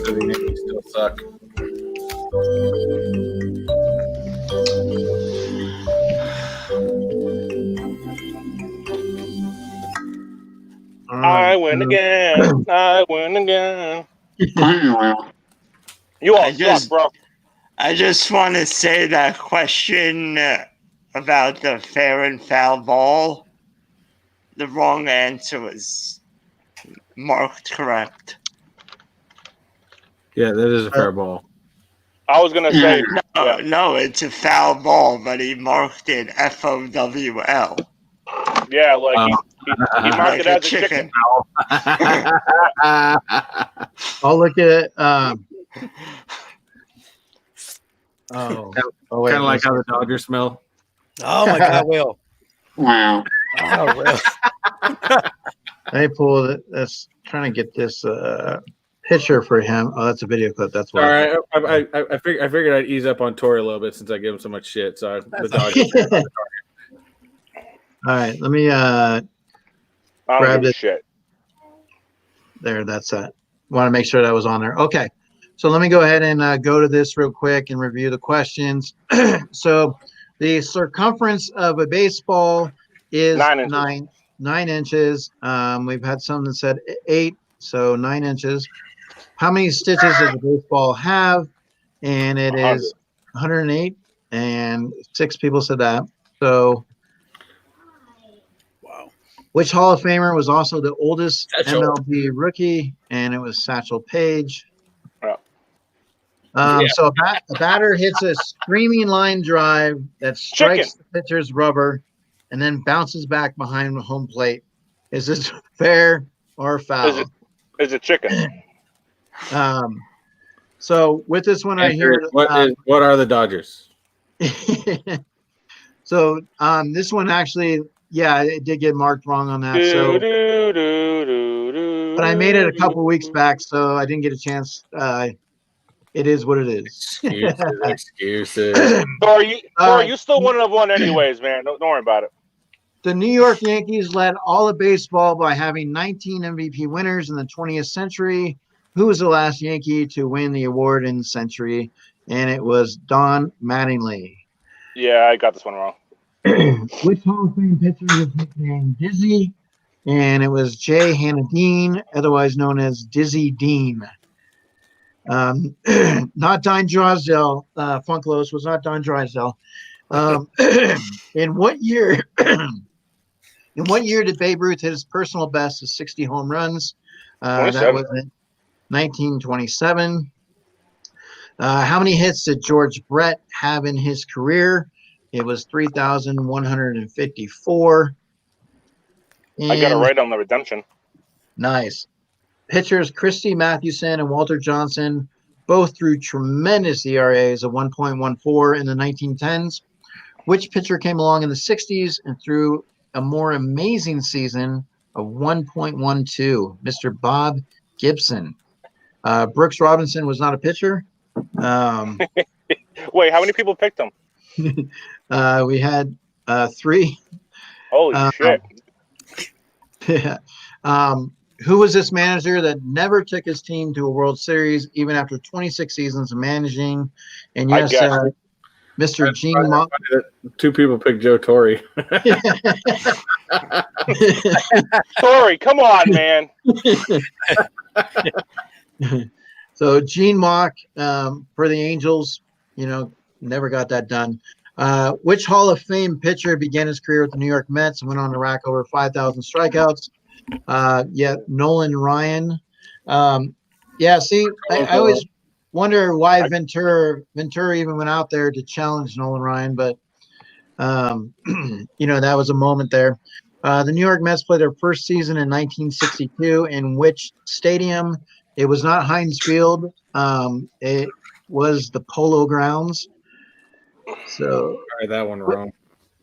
The Yankees still suck. I win again. I win again. You all suck, bro. I just want to say that question about the fair and foul ball. The wrong answer was marked correct. Yeah, that is a fair ball. I was gonna say No, it's a foul ball, but he marked it FOWL. Yeah, like he marked Like it as a chicken. I'll look at it. Wait, Kind of like how the Dodgers smell. Oh my God, Will. Wow. Oh, Will. I pulled it. That's trying to get this picture for him. Oh, that's a video clip. That's why. All right, I figured I'd ease up on Torrey a little bit since I give him so much shit. So the Dodgers. All right, let me grab this. Shit. There, that's it. Want to make sure that was on there. Okay, so let me go ahead and go to this real quick and review the questions. So the circumference of a baseball is 9 inches. 9 inches. We've had some that said 8, so 9 inches. How many stitches does a baseball have? And it 100. is 108, and 6 people said that. So Wow. which Hall of Famer was also the oldest Satchel. MLB rookie? And it was Satchel Paige. Yeah. So a batter hits a screaming line drive that strikes the pitcher's rubber and then bounces back behind the home plate. Is this fair or foul? Is it chicken? So with this one right here, what are the Dodgers? So this one actually, yeah, it did get marked wrong on that. So, but I made it a couple weeks back, so I didn't get a chance. It is what it is. Excuses. Corey, you still wouldn't have won anyways, man. Don't worry about it. The New York Yankees led all of baseball by having 19 MVP winners in the 20th century. Who was the last Yankee to win the award in the century? And it was Don Mattingly. Yeah, I got this one wrong. Which Hall of Fame pitcher was nicknamed Dizzy? And it was Jay Hannah-Dean, otherwise known as Dizzy Dean. Not Don Drysdale. Pujols was not Don Drysdale. In what year? In what year did Babe Ruth hit his personal best of 60 home runs? That was in 1927. How many hits did George Brett have in his career? It was 3,154. I got it right on the redemption. Nice. Pitchers Christy Mathewson and Walter Johnson both threw tremendous ERAs of 1.14 in the 1910s. Which pitcher came along in the 60s and threw a more amazing season of 1.12? Mr. Bob Gibson. Brooks Robinson was not a pitcher. Wait, how many people picked him? We had 3. Holy shit. Yeah. Who was this manager that never took his team to a World Series even after 26 seasons of managing? And yes, Mr. Gene Mock. Two people picked Joe Torre. Sorry, come on, man. So Gene Mock for the Angels, never got that done. Which Hall of Fame pitcher began his career with the New York Mets and went on to rack over 5,000 strikeouts? Nolan Ryan. See, I always wonder why Ventura even went out there to challenge Nolan Ryan, but that was a moment there. The New York Mets played their first season in 1962. In which stadium? It was not Heinz Field. It was the Polo Grounds. So that one wrong.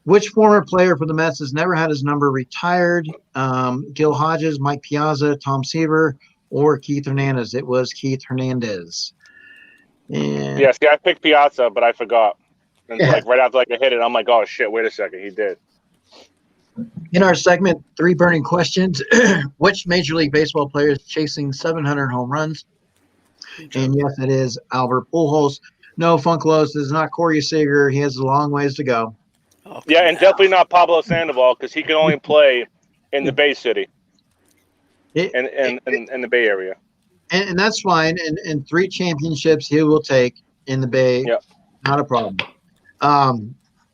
Which former player for the Mets has never had his number retired? Gil Hodges, Mike Piazza, Tom Seaver, or Keith Hernandez? It was Keith Hernandez. And Yeah, see, I picked Piazza, but I forgot. And right after I hit it, I'm like, oh shit, wait a second, he did. in our segment, 3 burning questions, which Major League Baseball player is chasing 700 home runs? And yes, it is Albert Pujols. No, Funklos is not Corey Seager. He has a long ways to go. Yeah, and definitely not Pablo Sandoval because he can only play in the Bay City, in the Bay Area. And that's fine. And 3 championships he will take in the Bay. Yep. Not a problem.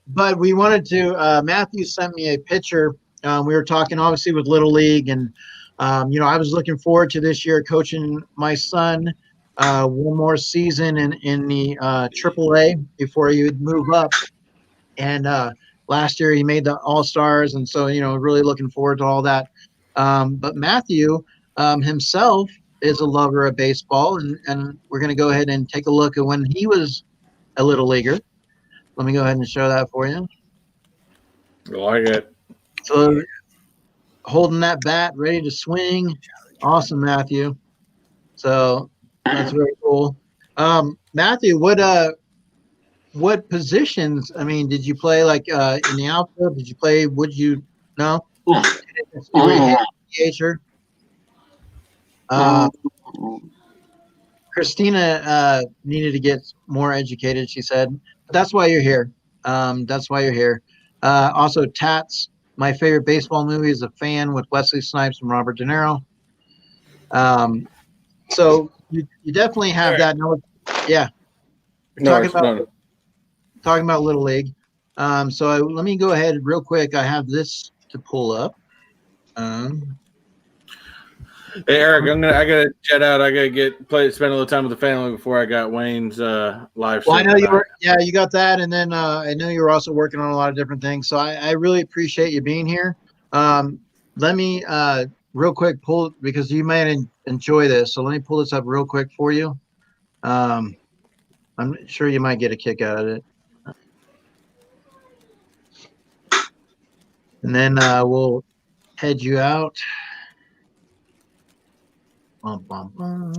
But we wanted to Matthew sent me a picture. We were talking obviously with Little League, and I was looking forward to this year coaching my son one more season in the AAA before he would move up. And last year he made the All-Stars, and so really looking forward to all that. But Matthew himself is a lover of baseball, and we're going to go ahead and take a look at when he was a little leaguer. Let me go ahead and show that for you. I like it. So holding that bat, ready to swing. Awesome, Matthew. So that's very cool. Matthew, what positions? I mean, did you play in the outfield? Did you play? No? You were a DHer? Christina needed to get more educated, she said. But that's why you're here. Also, Tats, my favorite baseball movie is A Fan with Wesley Snipes and Robert De Niro. So you definitely have that. Yeah. Talking about Little League. Let me go ahead real quick. I have this to pull up. Hey Eric, I gotta jet out. I gotta spend a little time with the family before I got Wayne's live. Well, I know you were. Yeah, you got that, and then I know you were also working on a lot of different things. So I really appreciate you being here. Let me real quick pull because you might enjoy this. So let me pull this up real quick for you. I'm sure you might get a kick out of it. And then we'll head you out. Bum, bum, bum.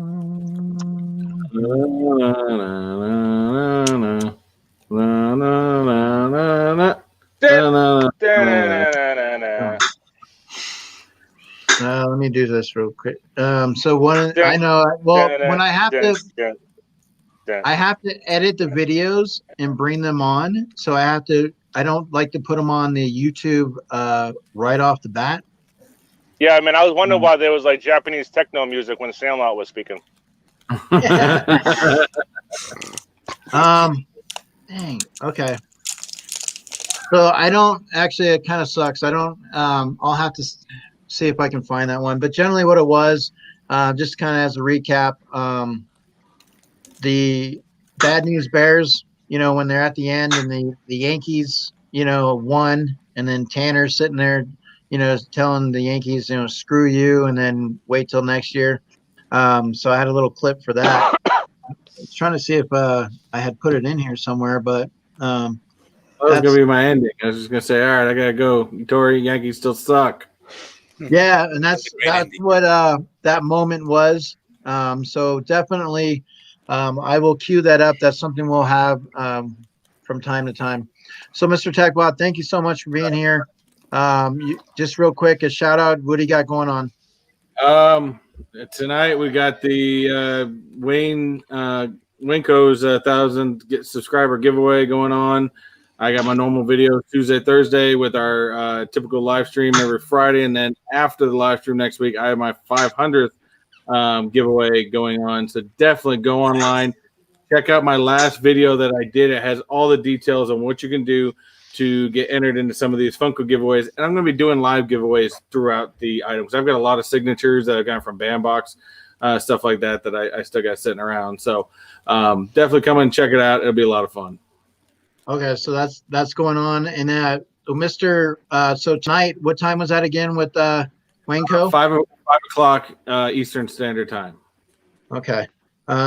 Let me do this real quick. So when I have to, I have to edit the videos and bring them on. So I don't like to put them on the YouTube right off the bat. Yeah, I mean, I was wondering why there was Japanese techno music when Sandlot was speaking. Dang. Okay. So I don't actually. It kind of sucks. I don't. I'll have to see if I can find that one. But generally, what it was, just kind of as a recap, the Bad News Bears. When they're at the end and the Yankees, won, and then Tanner's sitting there. Telling the Yankees, screw you, and then wait till next year. So I had a little clip for that. I was trying to see if I had put it in here somewhere, but that was gonna be my ending. I was just gonna say, all right, I gotta go. Tory, Yankees still suck. Yeah, and that's what that moment was. So definitely, I will cue that up. That's something we'll have from time to time. So, Mr. TechBot, thank you so much for being here. Just real quick, a shout out. What do you got going on? Tonight we got the Wayne Winco's 1,000 subscriber giveaway going on. I got my normal video Tuesday, Thursday with our typical live stream every Friday. And then after the live stream next week, I have my 500th giveaway going on. So definitely go online. Check out my last video that I did. It has all the details on what you can do to get entered into some of these Funko giveaways. And I'm going to be doing live giveaways throughout the items. I've got a lot of signatures that I've gotten from Bandbox, stuff like that I still got sitting around. So definitely come and check it out. It'll be a lot of fun. Okay, so that's going on. And Mr. So tonight, what time was that again with Wanko? 5 o'clock Eastern Standard Time. Okay.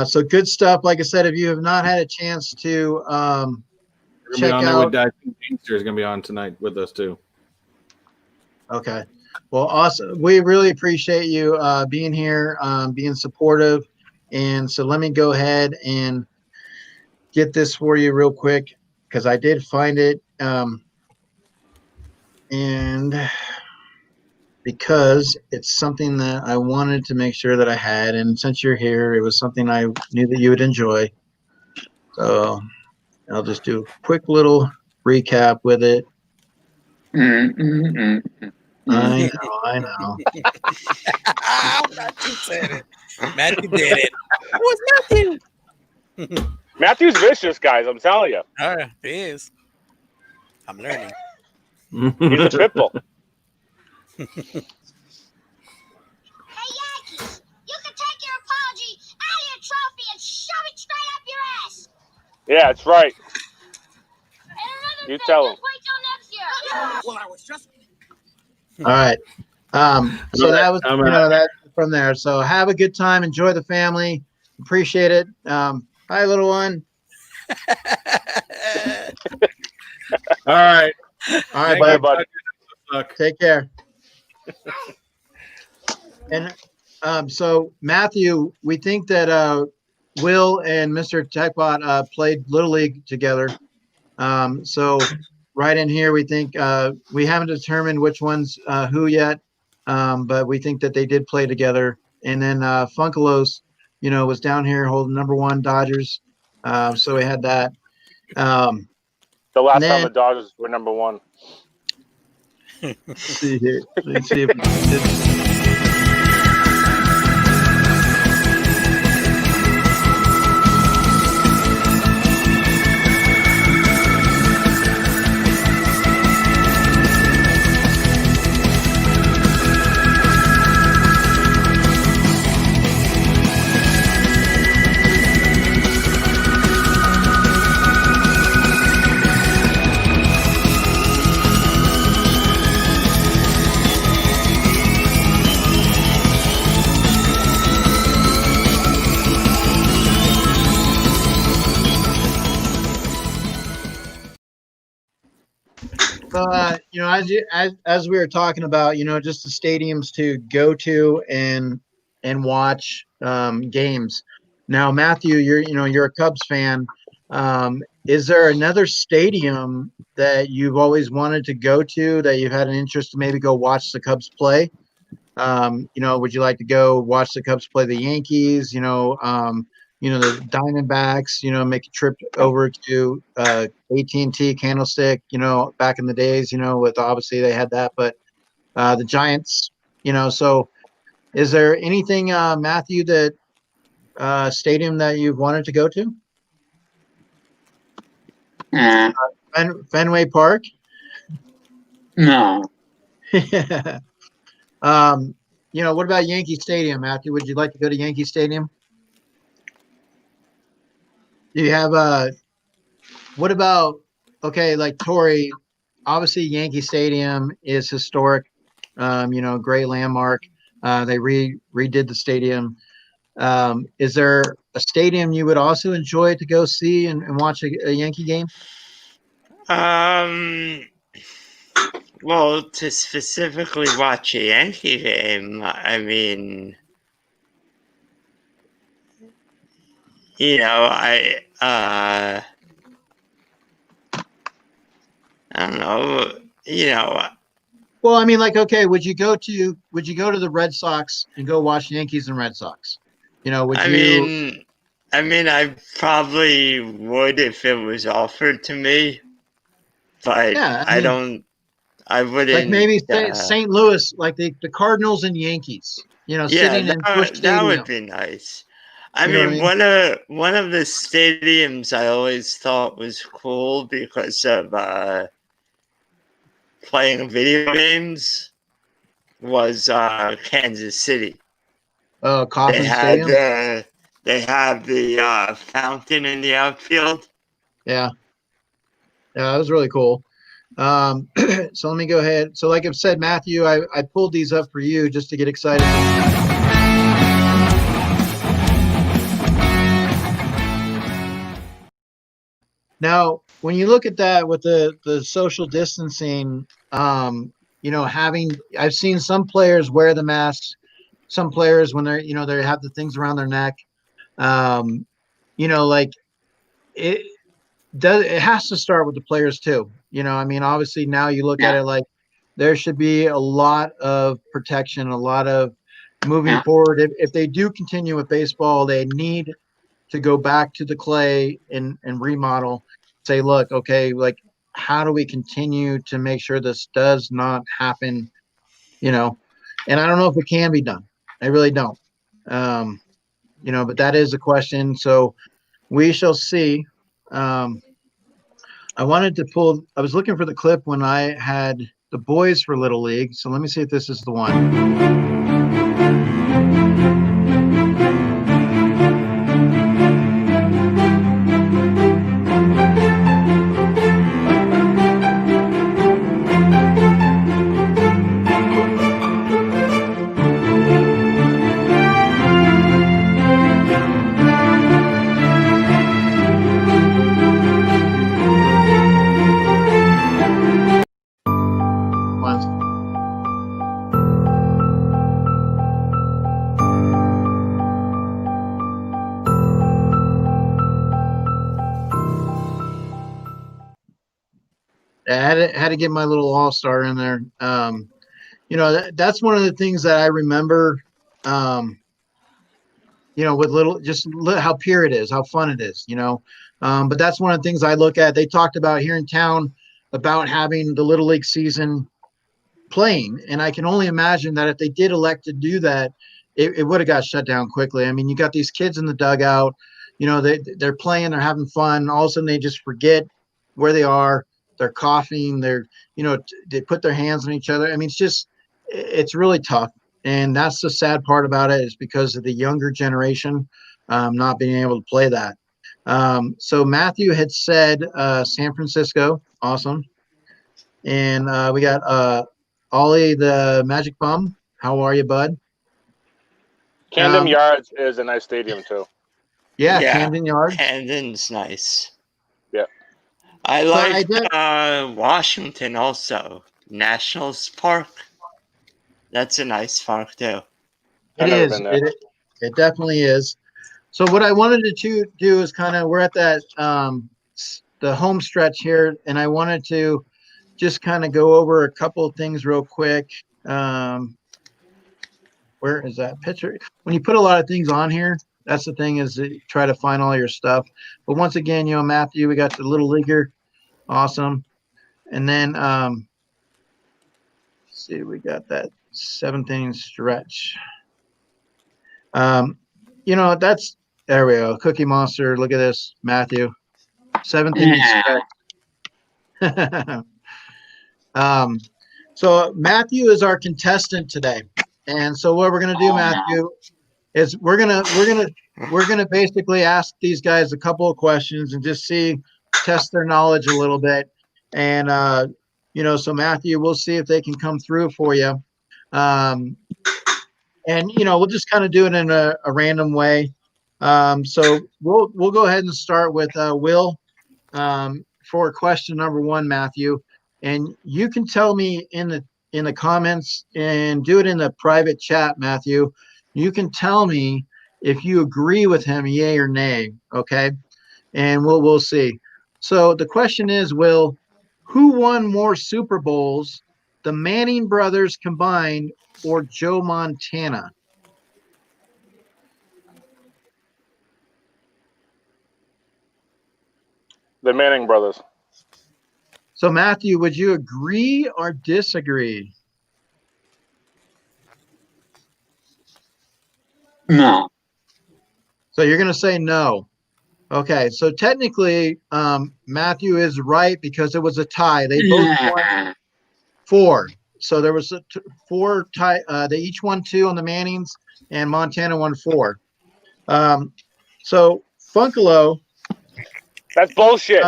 So good stuff. Like I said, if you have not had a chance to check out, I think Gangster is going to be on tonight with us too. Okay. Well, awesome. We really appreciate you being here, being supportive. And so let me go ahead and get this for you real quick because I did find it. And because it's something that I wanted to make sure that I had. And since you're here, it was something I knew that you would enjoy. So I'll just do a quick little recap with it. I know. Matthew said it. Matthew did it. It was Matthew. Matthew's vicious, guys. I'm telling you. All right, he is. I'm learning. He's a pit bull. Hey, Yankees, you can take your apology out of your trophy and shove it straight up your ass. Yeah, that's right. And another You thing, tell him. just wait till next year. Well, I was just. All right. So that was, that from there. So have a good time. Enjoy the family. Appreciate it. Hi, little one. All right. All right, Bye, bud. bud. Take care. And so Matthew, we think that Will and Mr. Techbot played Little League together. So right in here, we think we haven't determined which one's who yet, but we think that they did play together. And then Funkelos, was down here holding #1 Dodgers. So we had that. The last time the Dodgers were #1. Let's see here. Let's see if we can get as we were talking about, just the stadiums to go to and watch games. Now, Matthew, you're a Cubs fan. Is there another stadium that you've always wanted to go to that you've had an interest to maybe go watch the Cubs play? Would you like to go watch the Cubs play the Yankees? The Diamondbacks, make a trip over to AT&T Candlestick, back in the days, with obviously they had that, but the Giants, so is there anything, Matthew, that stadium that you've wanted to go to? Fenway Park? No. What about Yankee Stadium, Matthew? Would you like to go to Yankee Stadium? Do you have what about, like Tori, obviously Yankee Stadium is historic, great landmark. They redid the stadium. Is there a stadium you would also enjoy to go see and watch a Yankee game? Well, to specifically watch a Yankee game, I mean, I don't know, Well, I mean, would you go to the Red Sox and go watch Yankees and Red Sox? I mean, I probably would if it was offered to me, but Yeah, I I mean, don't. I wouldn't. like maybe St. Louis, like the Cardinals and Yankees, Yeah, sitting in Busch that would Stadium. be nice. I You know what I mean, mean? one of the stadiums I always thought was cool because of playing video games was Kansas City. They Kauffman had Stadium. they have the fountain in the outfield. Yeah, that was really cool. So let me go ahead. So like I've said, Matthew, I pulled these up for you just to get excited. Now, when you look at that with the social distancing, I've seen some players wear the masks, some players when they have the things around their neck. Um, like it has to start with the players too. I mean, obviously now you look at Yeah. it like there should be a lot of protection, a lot of moving Yeah. forward. If they do continue with baseball, they need to go back to the clay and remodel, say, look, okay, like how do we continue to make sure this does not happen? And I don't know if it can be done. I really don't. But that is a question. So we shall see. I was looking for the clip when I had the boys for Little League. So let me see if this is the one. I had to get my little all-star in there. That's one of the things that I remember, with how pure it is, how fun it is, but that's one of the things I look at. They talked about here in town about having the Little League season playing. And I can only imagine that if they did elect to do that, it would have got shut down quickly. I mean, you got these kids in the dugout, they're playing, they're having fun. All of a sudden they just forget where they are. They're coughing. They put their hands on each other. I mean, it's really tough. And that's the sad part about it, is because of the younger generation not being able to play that. So Matthew had said San Francisco, awesome. And we got Ollie the Magic Bum. How are you, bud? Camden Yards is a nice stadium too. Yeah, Camden Yards. Camden's nice. Yeah. I like Washington also. Nationals Park. That's a nice park too. It is. It definitely is. So what I wanted to do is we're at that the home stretch here, and I wanted to just kind of go over a couple of things real quick. Where is that picture? When you put a lot of things on here, that's the thing, is that you try to find all your stuff. But once again, Matthew, we got the Little Leaguer. Awesome. And then let's see, we got that 7th inning stretch. That's, there we go. Cookie Monster. Look at this, Matthew. 7th inning stretch. So Matthew is our contestant today. And so what we're going to do, Matthew, is we're gonna basically ask these guys a couple of questions and just test their knowledge a little bit. And so Matthew, we'll see if they can come through for you. And we'll just kind of do it in a random way. So we'll go ahead and start with Will for question number 1, Matthew. And you can tell me in the comments, and do it in the private chat, Matthew. You can tell me if you agree with him, yay or nay, okay? And we'll see. So the question is, Will, who won more Super Bowls, the Manning brothers combined or Joe Montana? The Manning brothers. So Matthew, would you agree or disagree? No. So you're going to say no. Okay, so technically, Matthew is right because it was a tie. They both won 4. So there was 4 tie. They each won 2 on the Mannings, and Montana won 4. So Funkalo. That's bullshit.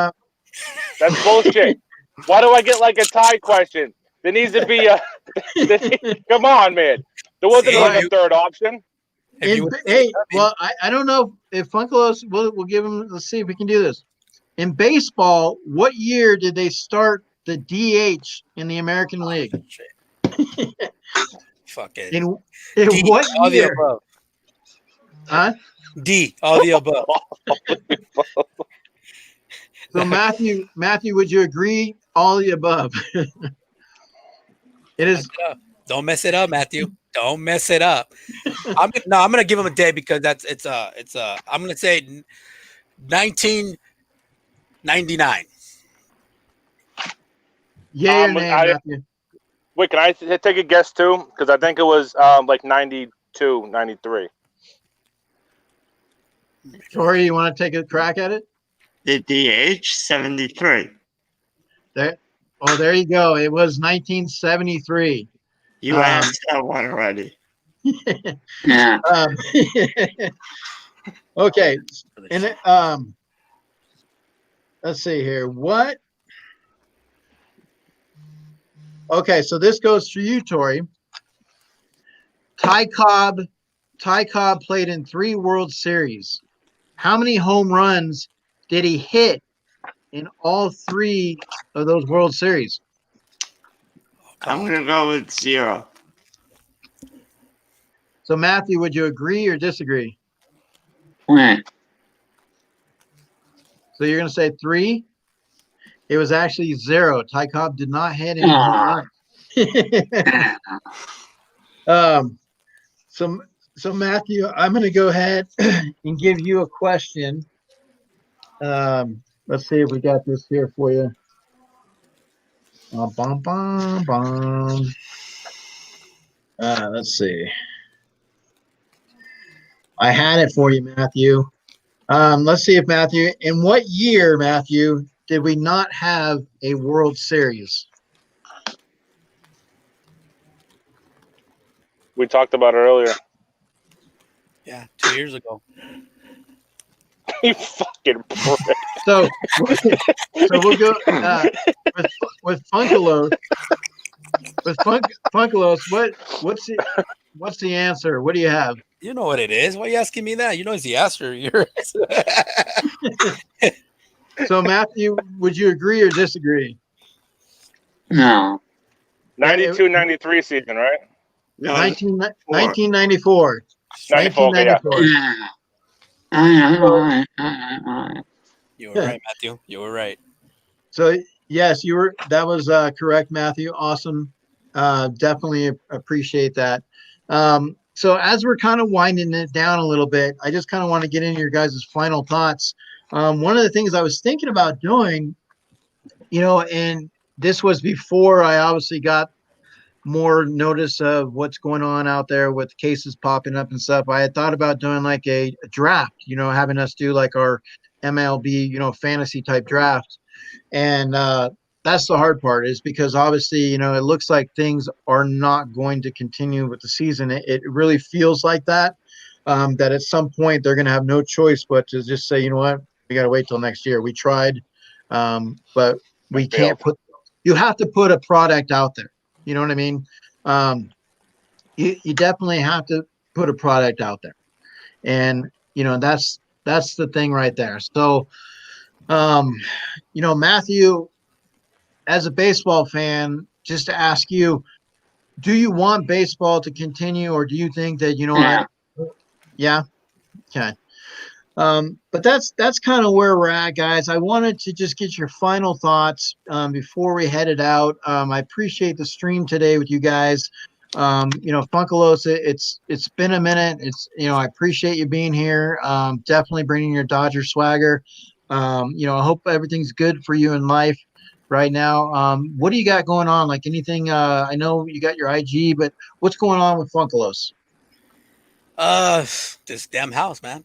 That's bullshit. Why do I get like a tie question? There needs to be a. Come on, man. There wasn't like a third option. Well, I don't know if Funkalos. We'll give him. Let's see if we can do this. In baseball, what year did they start the DH in the American League? Fuck it. In D, what all year? the above. Huh? D, all the above. So Matthew, would you agree? All the above. It is. Don't mess it up, Matthew. Don't mess it up. I'm gonna give him a day because I'm gonna say 1999. Yeah, Matthew. Wait, can I take a guess too? Because I think it was like 92, 93. Tori, you want to take a crack at it? The DH 73. There you go. It was 1973. You asked that one already. Yeah. Okay, and let's see here. What? Okay, so this goes for you, Tori. Ty Cobb played in 3 World Series. How many home runs did he hit in all 3 of those World Series? I'm going to go with 0. So, Matthew, would you agree or disagree? When? So you're going to say 3? It was actually 0. Ty Cobb did not hit any home runs. So Matthew, I'm going to go ahead and give you a question. Let's see if we got this here for you. Let's see. I had it for you, Matthew. Let's see if Matthew, in what year, Matthew, did we not have a World Series? We talked about it earlier. Yeah, 2 years ago. You fucking prick. So we'll go with Funkalos. With Funkalos, what's the answer? What do you have? You know what it is. Why are you asking me that? You know it's the answer. So Matthew, would you agree or disagree? No. 92, 93 season, right? No, 1994. 94, okay, yeah. 1994. You were right, Matthew. You were right. So yes, that was correct, Matthew. Awesome. Definitely appreciate that. So as we're kind of winding it down a little bit, I just kind of want to get into your guys' final thoughts. One of the things I was thinking about doing, and this was before I obviously got more notice of what's going on out there with cases popping up and stuff. I had thought about doing like a draft, having us do like our MLB, fantasy type draft. And that's the hard part, is because obviously, it looks like things are not going to continue with the season. It really feels like that at some point they're going to have no choice but to just say, you know what, we got to wait till next year. We tried, but we can't you have to put a product out there. You know what I mean? You definitely have to put a product out there. And, that's the thing right there. So, Matthew, as a baseball fan, just to ask you, do you want baseball to continue, or do you think that, Yeah. Okay. But that's kind of where we're at, guys. I wanted to just get your final thoughts before we headed out. I appreciate the stream today with you guys. Funkalos, it's been a minute. I appreciate you being here. Definitely bringing your Dodger swagger. I hope everything's good for you in life right now. What do you got going on? Like anything? I know you got your IG, but what's going on with Pujols? This damn house, man.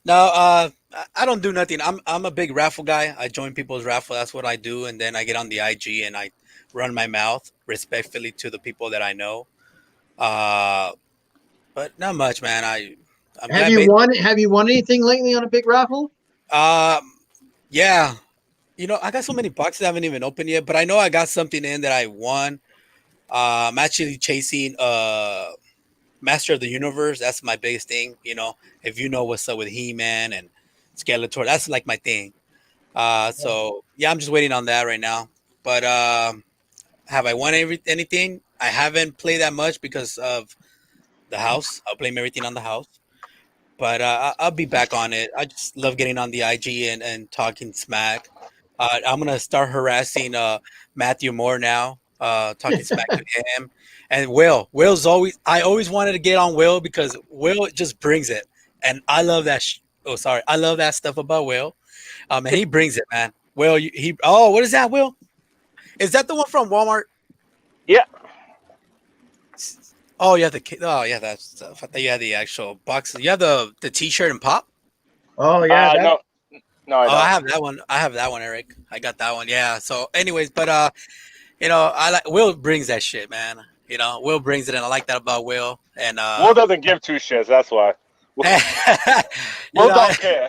No, I don't do nothing. I'm a big raffle guy. I join people's raffle. That's what I do, and then I get on the IG and I run my mouth respectfully to the people that I know. Uh, but not much, man. I'm Have glad. you won? Have you won anything lately on a big raffle? Yeah. I got so many boxes I haven't even opened yet, but I know I got something in that I won. I'm actually chasing Master of the Universe. That's my biggest thing. If you know what's up with He-Man and Skeletor, that's like my thing. So yeah, I'm just waiting on that right now. But have I won anything? I haven't played that much because of the house. I'll blame everything on the house. But I'll be back on it. I just love getting on the IG and talking smack. I'm gonna start harassing Matthew Moore now, talking smack to him. And Will's always. I always wanted to get on Will because Will just brings it, and I love that. I love that stuff about Will. And he brings it, man. Will, he. Oh, what is that, Will? Is that the one from Walmart? Yeah. Oh yeah, that's. I thought you had the actual box. You have the T-shirt and pop. Oh yeah, No, I don't. I have that one. I have that one, Eric. I got that one. Yeah. So, anyways, but I like Will brings that shit, man. Will brings it, and I like that about Will. And Will doesn't give two shits. That's why. Will don't care.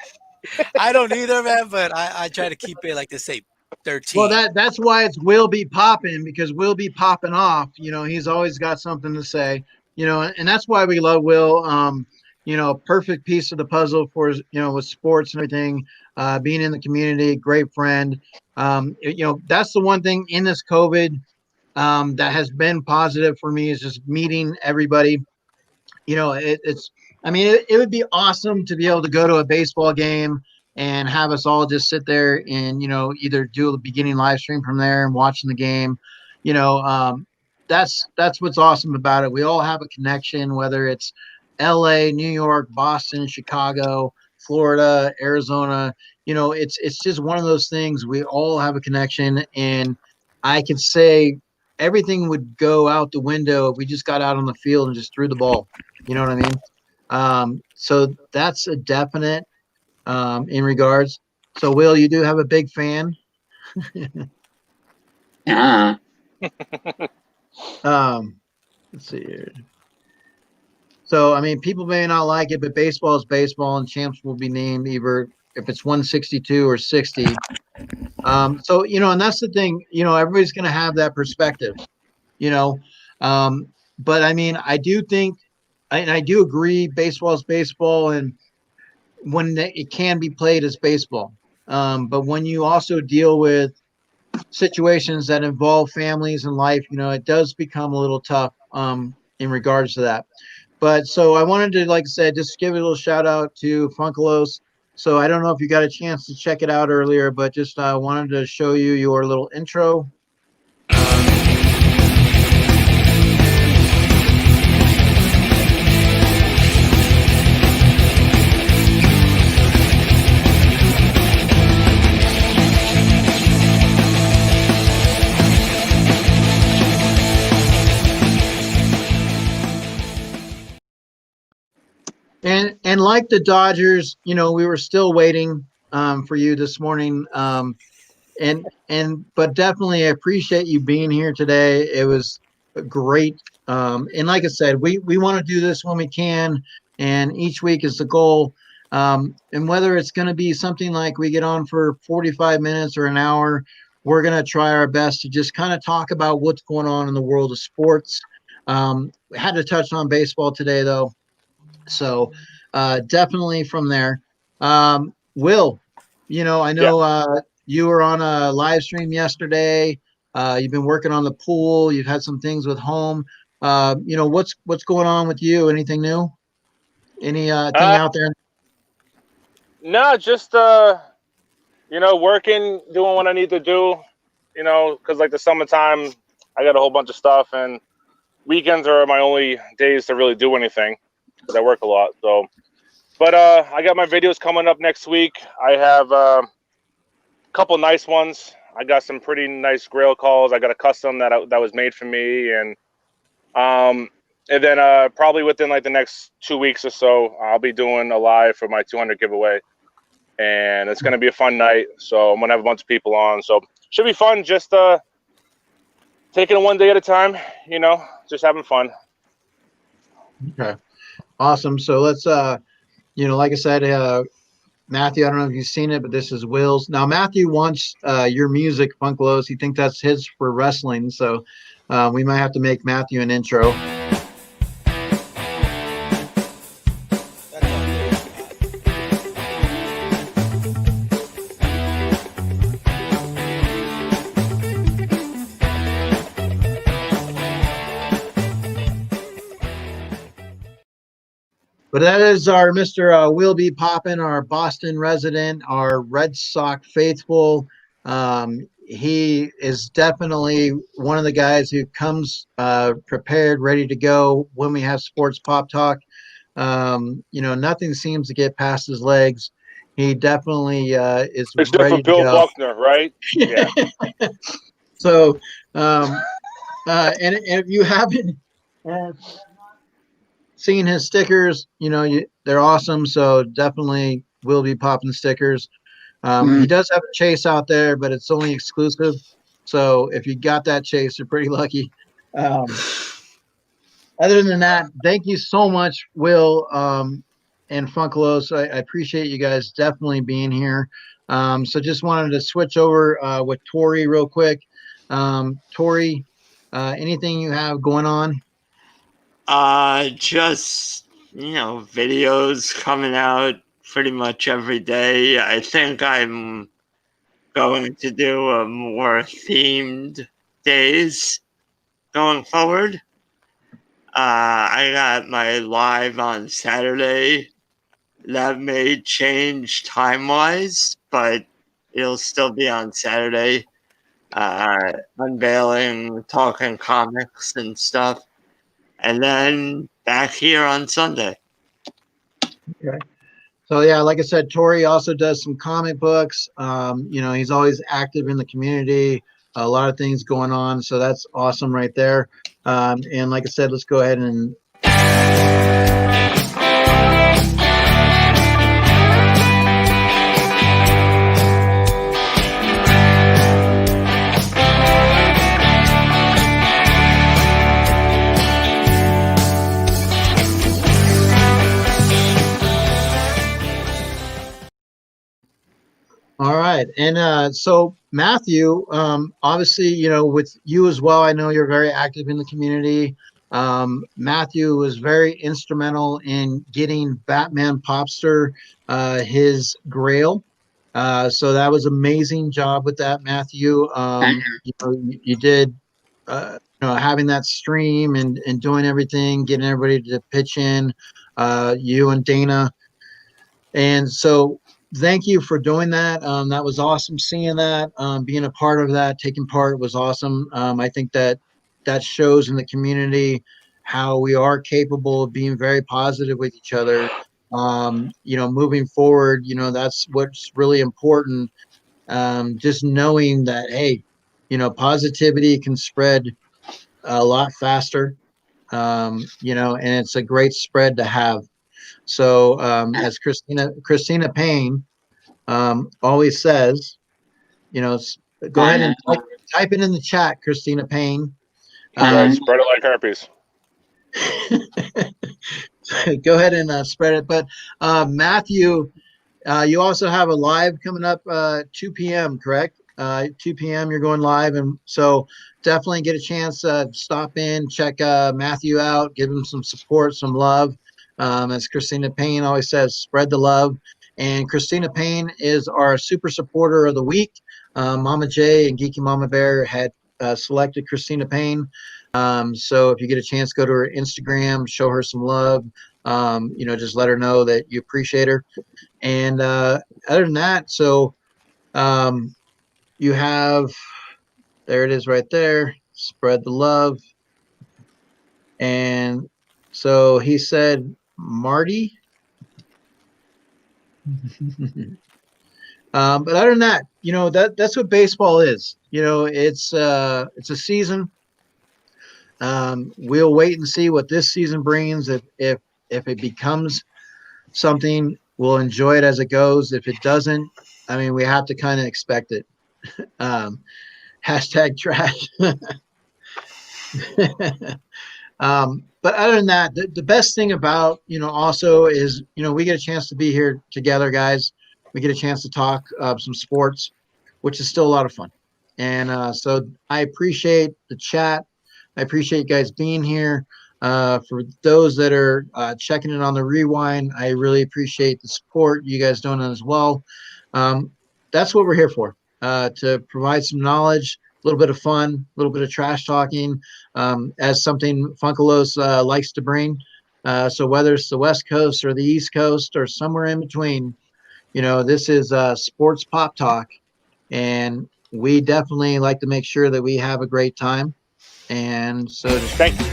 I don't either, man. But I try to keep it like they say, 13. well that's why it's will be popping, because we'll be popping off. He's always got something to say. And that's why we love Will. Perfect piece of the puzzle for with sports and everything. Being in the community, great friend. That's the one thing in this COVID that has been positive for me, is just meeting everybody. It's, I mean, it would be awesome to be able to go to a baseball game and have us all just sit there and, either do the beginning live stream from there and watching the game. That's what's awesome about it. We all have a connection, whether it's LA, New York, Boston, Chicago, Florida, Arizona. It's just one of those things. We all have a connection, and I could say everything would go out the window if we just got out on the field and just threw the ball. You know what I mean? So that's a definite in regards. So, Will, you do have a big fan. Yeah. Let's see here. So, I mean, people may not like it, but baseball is baseball, and champs will be named either if it's 162 or 60. So, and that's the thing, everybody's going to have that perspective, but I mean, I do think, and I do agree, baseball is baseball, and when it can be played as baseball. But when you also deal with situations that involve families and life, it does become a little tough in regards to that. But so I wanted to, like I said, just give a little shout out to Pujols. So I don't know if you got a chance to check it out earlier, but just wanted to show you your little intro. And like the Dodgers, we were still waiting for you this morning. But definitely I appreciate you being here today. It was great. And like I said, we want to do this when we can, and each week is the goal. And whether it's going to be something like we get on for 45 minutes or an hour, we're going to try our best to just kind of talk about what's going on in the world of sports. We had to touch on baseball today, though. So definitely from there. Will, I know you were on a live stream yesterday. You've been working on the pool. You've had some things with home. What's going on with you? Anything new? Any thing out there? No, just working, doing what I need to do. Because like the summertime, I got a whole bunch of stuff, and weekends are my only days to really do anything because I work a lot. So, But I got my videos coming up next week. I have a couple nice ones. I got some pretty nice grill calls. I got a custom that was made for me, and then probably within like the next 2 weeks or so, I'll be doing a live for my 200 giveaway, and it's gonna be a fun night. So I'm gonna have a bunch of people on. So should be fun. Just taking it one day at a time. You know, just having fun. Okay. Awesome. So let's like I said, Matthew, I don't know if you've seen it, but this is Will's. Now Matthew wants your music, Pujols. He thinks that's his for wrestling. So we might have to make Matthew an intro. But that is our Mr. Will Be Poppin', our Boston resident, our Red Sox faithful. He is definitely one of the guys who comes prepared, ready to go when we have Sports Pop Talk. Nothing seems to get past his legs. He definitely is It's ready different to Bill go. Buckner, right? Yeah. So, and if you haven't seen his stickers, they're awesome. So definitely will be popping stickers. He does have a chase out there, but it's only exclusive. So if you got that chase, you're pretty lucky. Other than that, thank you so much, Will and Funkelos. I appreciate you guys definitely being here. So just wanted to switch over with Tori real quick. Tori, anything you have going on? Just, videos coming out pretty much every day. I think I'm going to do a more themed days going forward. I got my live on Saturday. That may change time-wise, but it'll still be on Saturday. Unveiling, talking comics and stuff. And then back here on Sunday. Okay. So yeah, like I said, Tori also does some comic books. He's always active in the community. A lot of things going on. So that's awesome right there. And like I said, let's go ahead and all right. And so Matthew, obviously, with you as well, I know you're very active in the community. Matthew was very instrumental in getting Batman Popster his grail. So that was amazing job with that, Matthew. You did, having that stream and doing everything, getting everybody to pitch in, you and Dana. And so thank you for doing that. That was awesome seeing that. Being a part of that, taking part was awesome. I think that shows in the community how we are capable of being very positive with each other. Moving forward, that's what's really important. Just knowing that, hey, positivity can spread a lot faster, and it's a great spread to have. So as Christina Payne always says, go ahead and type it in the chat, Christina Payne. Right, spread it like herpes. Go ahead and spread it. But Matthew, you also have a live coming up 2 p.m., correct? 2 p.m. you're going live. And so definitely get a chance to stop in, check Matthew out, give him some support, some love. As Christina Payne always says, spread the love. And Christina Payne is our super supporter of the week. Mama J and Geeky Mama Bear had selected Christina Payne. So if you get a chance, go to her Instagram, show her some love. Just let her know that you appreciate her. And other than that, so you have, there it is right there, spread the love. And so he said, Marty, But other than that, that's what baseball is. It's a season. We'll wait and see what this season brings. If it becomes something, we'll enjoy it as it goes. If it doesn't, I mean, we have to kind of expect it. Hashtag trash. But other than that, the best thing about, also is, we get a chance to be here together, guys. We get a chance to talk some sports, which is still a lot of fun. And so I appreciate the chat. I appreciate you guys being here. For those that are checking in on the rewind, I really appreciate the support you guys doing as well. That's what we're here for, to provide some knowledge, a little bit of fun, a little bit of trash talking, as something Pujols likes to bring. So whether it's the West Coast or the East Coast or somewhere in between, this is Sports Pop Talk, and we definitely like to make sure that we have a great time. And so just Thank you.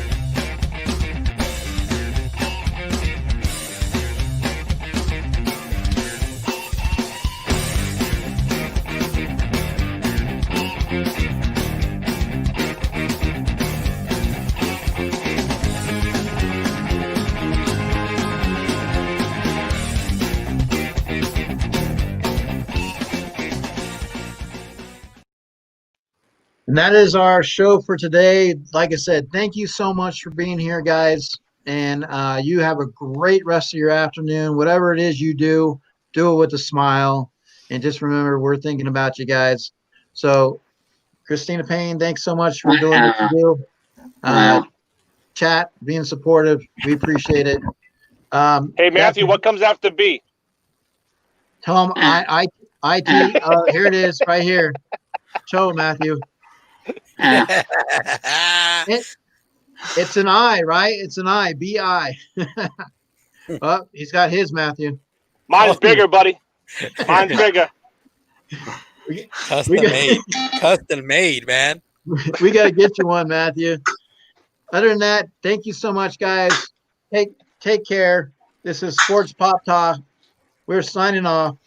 And that is our show for today. Like I said, thank you so much for being here, guys. And you have a great rest of your afternoon. Whatever it is you do it with a smile. And just remember, we're thinking about you guys. So, Christina Payne, thanks so much for doing what you do. Chat, being supportive. We appreciate it. Hey, Matthew, what comes after B? Tell them IT. Here it is, right here. Show Matthew. It's an I, right? It's an I, B-I. Oh, he's got his, Matthew. Mine's bigger, buddy. Mine's bigger. Custom made, man. We got to get you one, Matthew. Other than that, thank you so much, guys. Take care. This is Sports Pop Talk. We're signing off.